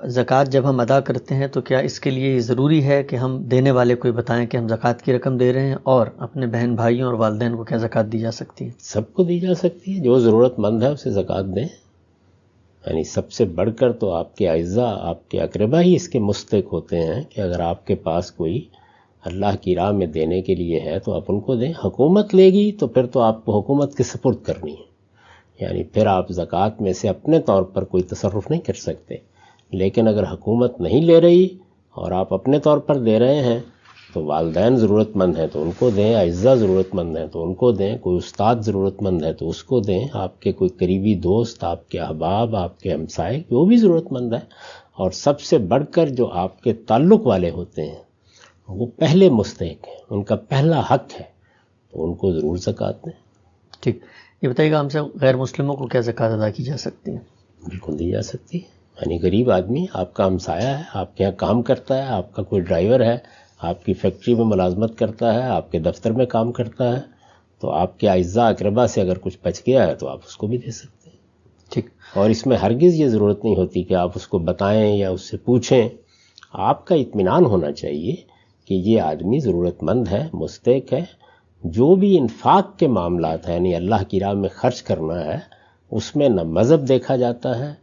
زکوٰۃ جب ہم ادا کرتے ہیں تو کیا اس کے لیے ضروری ہے کہ ہم دینے والے کو بتائیں کہ ہم زکوٰۃ کی رقم دے رہے ہیں، اور اپنے بہن بھائیوں اور والدین کو کیا زکوٰۃ دی جا سکتی ہے؟ سب کو دی جا سکتی ہے، جو ضرورت مند ہے اسے زکوٰۃ دیں، یعنی سب سے بڑھ کر تو آپ کے اعزاء، آپ کے اقربا ہی اس کے مستحق ہوتے ہیں کہ اگر آپ کے پاس کوئی اللہ کی راہ میں دینے کے لیے ہے تو آپ ان کو دیں۔ حکومت لے گی تو پھر تو آپ کو حکومت کے سپرد کرنی ہے، یعنی پھر آپ زکوٰۃ میں سے اپنے طور پر کوئی تصرف نہیں کر سکتے، لیکن اگر حکومت نہیں لے رہی اور آپ اپنے طور پر دے رہے ہیں تو والدین ضرورت مند ہیں تو ان کو دیں، اعزاء ضرورت مند ہیں تو ان کو دیں، کوئی استاد ضرورت مند ہے تو اس کو دیں، آپ کے کوئی قریبی دوست، آپ کے احباب، آپ کے ہمسائے وہ بھی ضرورت مند ہے، اور سب سے بڑھ کر جو آپ کے تعلق والے ہوتے ہیں وہ پہلے مستحق ہیں، ان کا پہلا حق ہے، تو ان کو ضرور زکوٰۃ دیں۔ ٹھیک۔ یہ بتائیے گا ہم سے غیر مسلموں کو کیا زکوٰۃ ادا کی جا سکتی ہے؟ بالکل دی جا سکتی ہے، یعنی غریب آدمی آپ کا ہمسایہ ہے، آپ کے یہاں کام کرتا ہے، آپ کا کوئی ڈرائیور ہے، آپ کی فیکٹری میں ملازمت کرتا ہے، آپ کے دفتر میں کام کرتا ہے، تو آپ کے اعزاء اقربا سے اگر کچھ بچ گیا ہے تو آپ اس کو بھی دے سکتے ہیں۔ ٹھیک۔ اور اس میں ہرگز یہ ضرورت نہیں ہوتی کہ آپ اس کو بتائیں یا اس سے پوچھیں، آپ کا اطمینان ہونا چاہیے کہ یہ آدمی ضرورت مند ہے، مستحق ہے، جو بھی انفاق کے معاملات ہیں یعنی اللہ کی راہ میں خرچ کرنا ہے، اس میں نہ مذہب دیکھا جاتا ہے،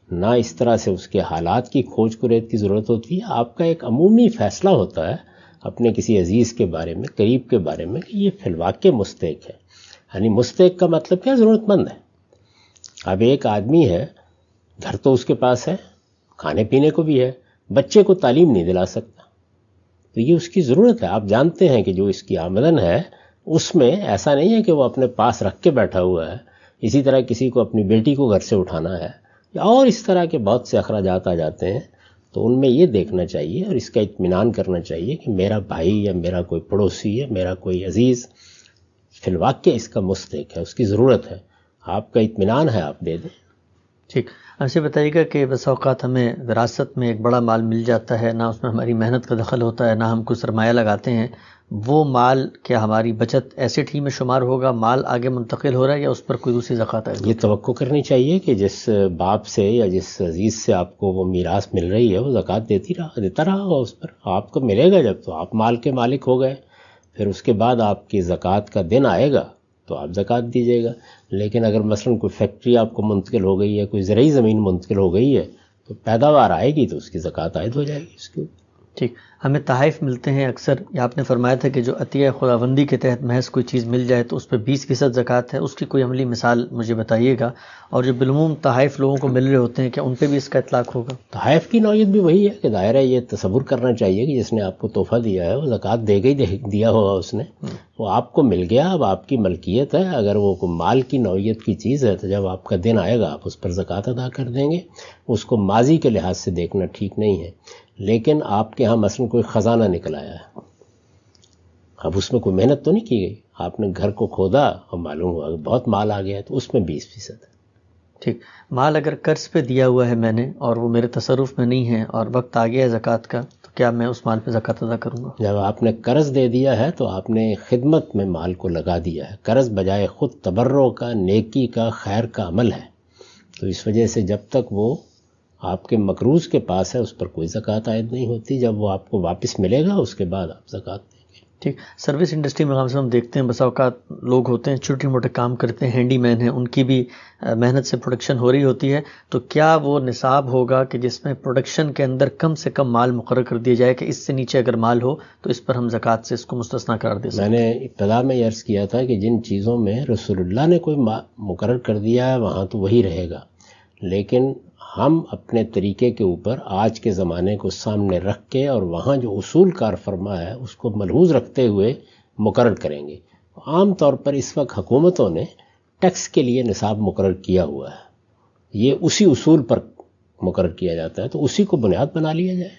نہ اس طرح سے اس کے حالات کی کھوج کریت کی ضرورت ہوتی ہے۔ آپ کا ایک عمومی فیصلہ ہوتا ہے اپنے کسی عزیز کے بارے میں، قریب کے بارے میں، کہ یہ فی الواقع مستحق ہے، یعنی مستحق کا مطلب کیا؟ ضرورت مند ہے۔ اب ایک آدمی ہے، گھر تو اس کے پاس ہے، کھانے پینے کو بھی ہے، بچے کو تعلیم نہیں دلا سکتا، تو یہ اس کی ضرورت ہے۔ آپ جانتے ہیں کہ جو اس کی آمدن ہے اس میں ایسا نہیں ہے کہ وہ اپنے پاس رکھ کے بیٹھا ہوا ہے، اسی طرح کسی کو اپنی بیٹی کو گھر سے اٹھانا ہے، اور اس طرح کے بہت سے اخراجات آ جاتے ہیں، تو ان میں یہ دیکھنا چاہیے اور اس کا اطمینان کرنا چاہیے کہ میرا بھائی یا میرا کوئی پڑوسی یا میرا کوئی عزیز فی الواقع اس کا مستحق ہے، اس کی ضرورت ہے، آپ کا اطمینان ہے، آپ دے دیں۔ ٹھیک۔ ایسے بتائیے گا کہ بس اوقات ہمیں وراثت میں ایک بڑا مال مل جاتا ہے، نہ اس میں ہماری محنت کا دخل ہوتا ہے، نہ ہم کوئی سرمایہ لگاتے ہیں، وہ مال کیا ہماری بچت ایسٹ ہی میں شمار ہوگا؟ مال آگے منتقل ہو رہا ہے یا اس پر کوئی دوسری زکوٰۃ ہے؟ یہ توقع کرنی چاہیے کہ جس باپ سے یا جس عزیز سے آپ کو وہ میراث مل رہی ہے وہ زکوٰۃ دیتا رہا ہوگا اس پر، آپ کو ملے گا جب تو آپ مال کے مالک ہو گئے، پھر اس کے بعد آپ کی زکوٰۃ کا دن آئے گا تو آپ زکوٰۃ دیجیے گا۔ لیکن اگر مثلا کوئی فیکٹری آپ کو منتقل ہو گئی ہے، کوئی زرعی زمین منتقل ہو گئی ہے، تو پیداوار آئے گی تو اس کی زکوٰۃ عائد ہو جائے گی اس کے اوپر۔ ٹھیک، ہمیں تحائف ملتے ہیں اکثر، یا آپ نے فرمایا تھا کہ جو عطیہ خداوندی کے تحت محض کوئی چیز مل جائے تو اس پہ 20% زکوٰۃ ہے، اس کی کوئی عملی مثال مجھے بتائیے گا. اور جو بالعموم تحائف لوگوں کو مل رہے ہوتے ہیں، کیا ان پہ بھی اس کا اطلاق ہوگا؟ تحائف کی نوعیت بھی وہی ہے کہ دائرہ یہ تصور کرنا چاہیے کہ جس نے آپ کو تحفہ دیا ہے وہ زکوٰۃ دے گئی دیا ہوگا اس نے، وہ آپ کو مل گیا، اب آپ کی ملکیت ہے. اگر وہ مال کی نوعیت کی چیز ہے تو جب آپ کا دن آئے گا آپ اس پر زکوٰۃ ادا کر دیں گے. اس کو ماضی کے لحاظ سے دیکھنا ٹھیک نہیں ہے. لیکن آپ کے ہاں مثلا کوئی خزانہ نکل آیا ہے، اب اس میں کوئی محنت تو نہیں کی گئی، آپ نے گھر کو کھودا اور معلوم ہوا کہ بہت مال آ گیا، تو اس میں 20% ہے. ٹھیک، مال اگر قرض پہ دیا ہوا ہے میں نے اور وہ میرے تصرف میں نہیں ہے اور وقت آ گیا ہے زکوٰۃ کا، تو کیا میں اس مال پہ زکوٰۃ ادا کروں گا؟ جب آپ نے قرض دے دیا ہے تو آپ نے خدمت میں مال کو لگا دیا ہے. قرض بجائے خود تبرع کا، نیکی کا، خیر کا عمل ہے، تو اس وجہ سے جب تک وہ آپ کے مقروض کے پاس ہے اس پر کوئی زکوٰۃ عائد نہیں ہوتی. جب وہ آپ کو واپس ملے گا اس کے بعد آپ زکوٰۃ دیں گے. ٹھیک، سروس انڈسٹری میں ہم دیکھتے ہیں بسا اوقات لوگ ہوتے ہیں چھوٹے موٹے کام کرتے ہیں، ہینڈی مین ہیں، ان کی بھی محنت سے پروڈکشن ہو رہی ہوتی ہے، تو کیا وہ نصاب ہوگا کہ جس میں پروڈکشن کے اندر کم سے کم مال مقرر کر دیا جائے کہ اس سے نیچے اگر مال ہو تو اس پر ہم زکوٰۃ سے اس کو مستثنیٰ قرار دے سکتے ہیں؟ میں نے ابتدا میں یہ عرض کیا تھا کہ جن چیزوں میں رسول اللہ نے کوئی مقرر کر دیا ہے وہاں تو وہی رہے گا، لیکن ہم اپنے طریقے کے اوپر آج کے زمانے کو سامنے رکھ کے اور وہاں جو اصول کار فرما ہے اس کو ملحوظ رکھتے ہوئے مقرر کریں گے. عام طور پر اس وقت حکومتوں نے ٹیکس کے لیے نصاب مقرر کیا ہوا ہے، یہ اسی اصول پر مقرر کیا جاتا ہے، تو اسی کو بنیاد بنا لیا جائے.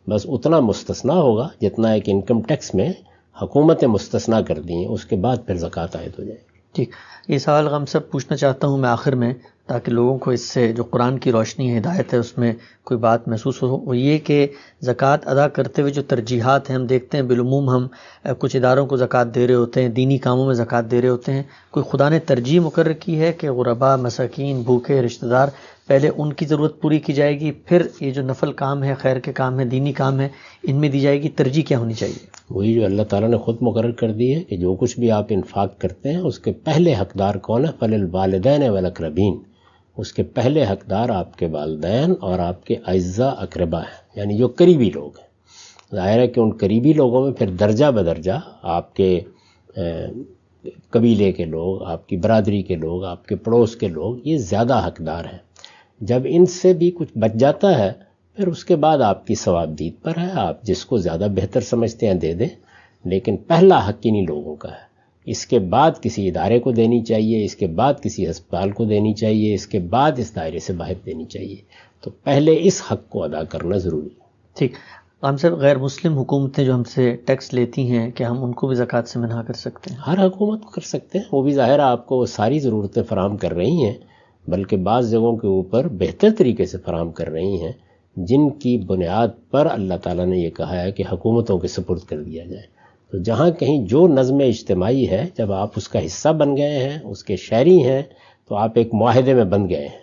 بس اتنا مستثنیٰ ہوگا جتنا ایک انکم ٹیکس میں حکومتیں مستثنیٰ کر دی ہیں، اس کے بعد پھر زکوٰۃ عائد ہو جائے. ٹھیک، یہ سوال ہم سب پوچھنا چاہتا ہوں میں آخر میں، تاکہ لوگوں کو اس سے جو قرآن کی روشنی ہے، ہدایت ہے، اس میں کوئی بات محسوس ہو. وہ یہ کہ زکوٰۃ ادا کرتے ہوئے جو ترجیحات ہیں ہم دیکھتے ہیں بالعموم ہم کچھ اداروں کو زکوٰۃ دے رہے ہوتے ہیں، دینی کاموں میں زکوٰۃ دے رہے ہوتے ہیں. کوئی خدا نے ترجیح مقرر کی ہے کہ غربا، مساکین، بھوکے رشتہ دار، پہلے ان کی ضرورت پوری کی جائے گی، پھر یہ جو نفل کام ہے، خیر کے کام ہیں، دینی کام ہے، ان میں دی جائے گی؟ ترجیح کیا ہونی چاہیے؟ وہی جو اللہ تعالیٰ نے خود مقرر کر دی ہے کہ جو کچھ بھی آپ انفاق کرتے ہیں اس کے پہلے حقدار کون ہے؟ فللوالدین والاقربین. اس کے پہلے حقدار آپ کے والدین اور آپ کے اعزاء اقربا ہیں، یعنی جو قریبی لوگ ہیں. ظاہر ہے کہ ان قریبی لوگوں میں پھر درجہ بدرجہ آپ کے قبیلے کے لوگ، آپ کی برادری کے لوگ، آپ کے پڑوس کے لوگ یہ زیادہ حقدار ہیں. جب ان سے بھی کچھ بچ جاتا ہے پھر اس کے بعد آپ کی ثوابدید پر ہے، آپ جس کو زیادہ بہتر سمجھتے ہیں دے دیں، لیکن پہلا حق انہی لوگوں کا ہے. اس کے بعد کسی ادارے کو دینی چاہیے، اس کے بعد کسی ہسپتال کو دینی چاہیے، اس کے بعد اس دائرے سے باہر دینی چاہیے. تو پہلے اس حق کو ادا کرنا ضروری ہے. ٹھیک، ہم سب غیر مسلم حکومتیں جو ہم سے ٹیکس لیتی ہیں، کہ ہم ان کو بھی زکوٰۃ سے منع کر سکتے ہیں؟ ہر حکومت کو کر سکتے ہیں، وہ بھی ظاہر ہے آپ کو وہ ساری ضرورتیں فراہم کر رہی ہیں، بلکہ بعض جگہوں کے اوپر بہتر طریقے سے فراہم کر رہی ہیں، جن کی بنیاد پر اللہ تعالیٰ نے یہ کہا ہے کہ حکومتوں کے سپرد کر دیا جائے. تو جہاں کہیں جو نظم اجتماعی ہے، جب آپ اس کا حصہ بن گئے ہیں، اس کے شہری ہیں، تو آپ ایک معاہدے میں بن گئے ہیں.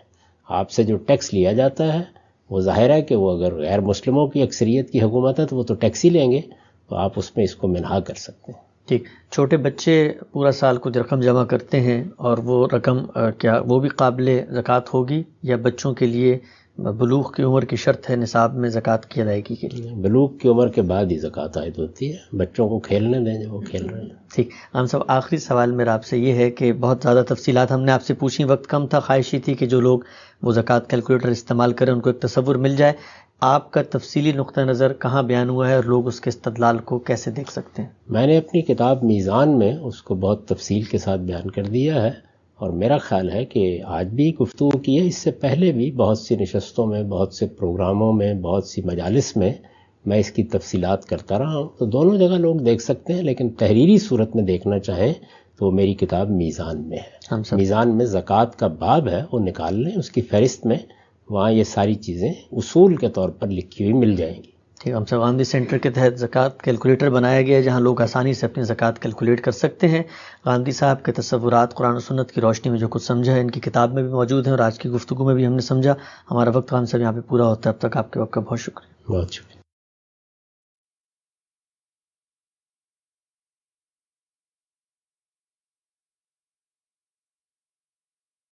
آپ سے جو ٹیکس لیا جاتا ہے وہ ظاہر ہے کہ وہ اگر غیر مسلموں کی اکثریت کی حکومت ہے تو وہ تو ٹیکس ہی لیں گے، تو آپ اس میں اس کو منہا کر سکتے ہیں. ٹھیک، چھوٹے بچے پورا سال کچھ رقم جمع کرتے ہیں اور وہ رقم کیا وہ بھی قابل زکوٰۃ ہوگی، یا بچوں کے لیے بلوغ کی عمر کی شرط ہے نصاب میں زکوٰۃ کی ادائیگی کے لیے؟ بلوغ کی عمر کے بعد ہی زکوٰۃ عائد ہوتی ہے، بچوں کو کھیلنے دیں جو وہ کھیل رہے ہیں. ٹھیک، ہم سب آخری سوال میرا آپ سے یہ ہے کہ بہت زیادہ تفصیلات ہم نے آپ سے پوچھی، وقت کم تھا، خواہش ہی تھی کہ جو لوگ وہ زکوٰۃ کیلکولیٹر استعمال کریں ان کو ایک تصور مل جائے. آپ کا تفصیلی نقطہ نظر کہاں بیان ہوا ہے اور لوگ اس کے استدلال کو کیسے دیکھ سکتے ہیں؟ میں نے اپنی کتاب میزان میں اس کو بہت تفصیل کے ساتھ بیان کر دیا ہے، اور میرا خیال ہے کہ آج بھی گفتگو کی ہے، اس سے پہلے بھی بہت سی نشستوں میں، بہت سے پروگراموں میں، بہت سی مجالس میں میں اس کی تفصیلات کرتا رہا ہوں. تو دونوں جگہ لوگ دیکھ سکتے ہیں، لیکن تحریری صورت میں دیکھنا چاہیں تو میری کتاب میزان میں ہے. میزان میں زکوٰۃ کا باب ہے، وہ نکال لیں، اس کی فہرست میں وہاں یہ ساری چیزیں اصول کے طور پر لکھی ہوئی مل جائیں گی. ٹھیک، ہم سب گاندھی سینٹر کے تحت زکوٰۃ کیلکولیٹر بنایا گیا ہے جہاں لوگ آسانی سے اپنی زکوٰۃ کیلکولیٹ کر سکتے ہیں. گاندھی صاحب کے تصورات قرآن و سنت کی روشنی میں جو کچھ سمجھا ہے ان کی کتاب میں بھی موجود ہیں، اور آج کی گفتگو میں بھی ہم نے سمجھا. ہمارا وقت ہم سب یہاں پہ پورا ہوتا ہے، اب تک آپ کے وقت کا بہت شکریہ. بہت شکریہ.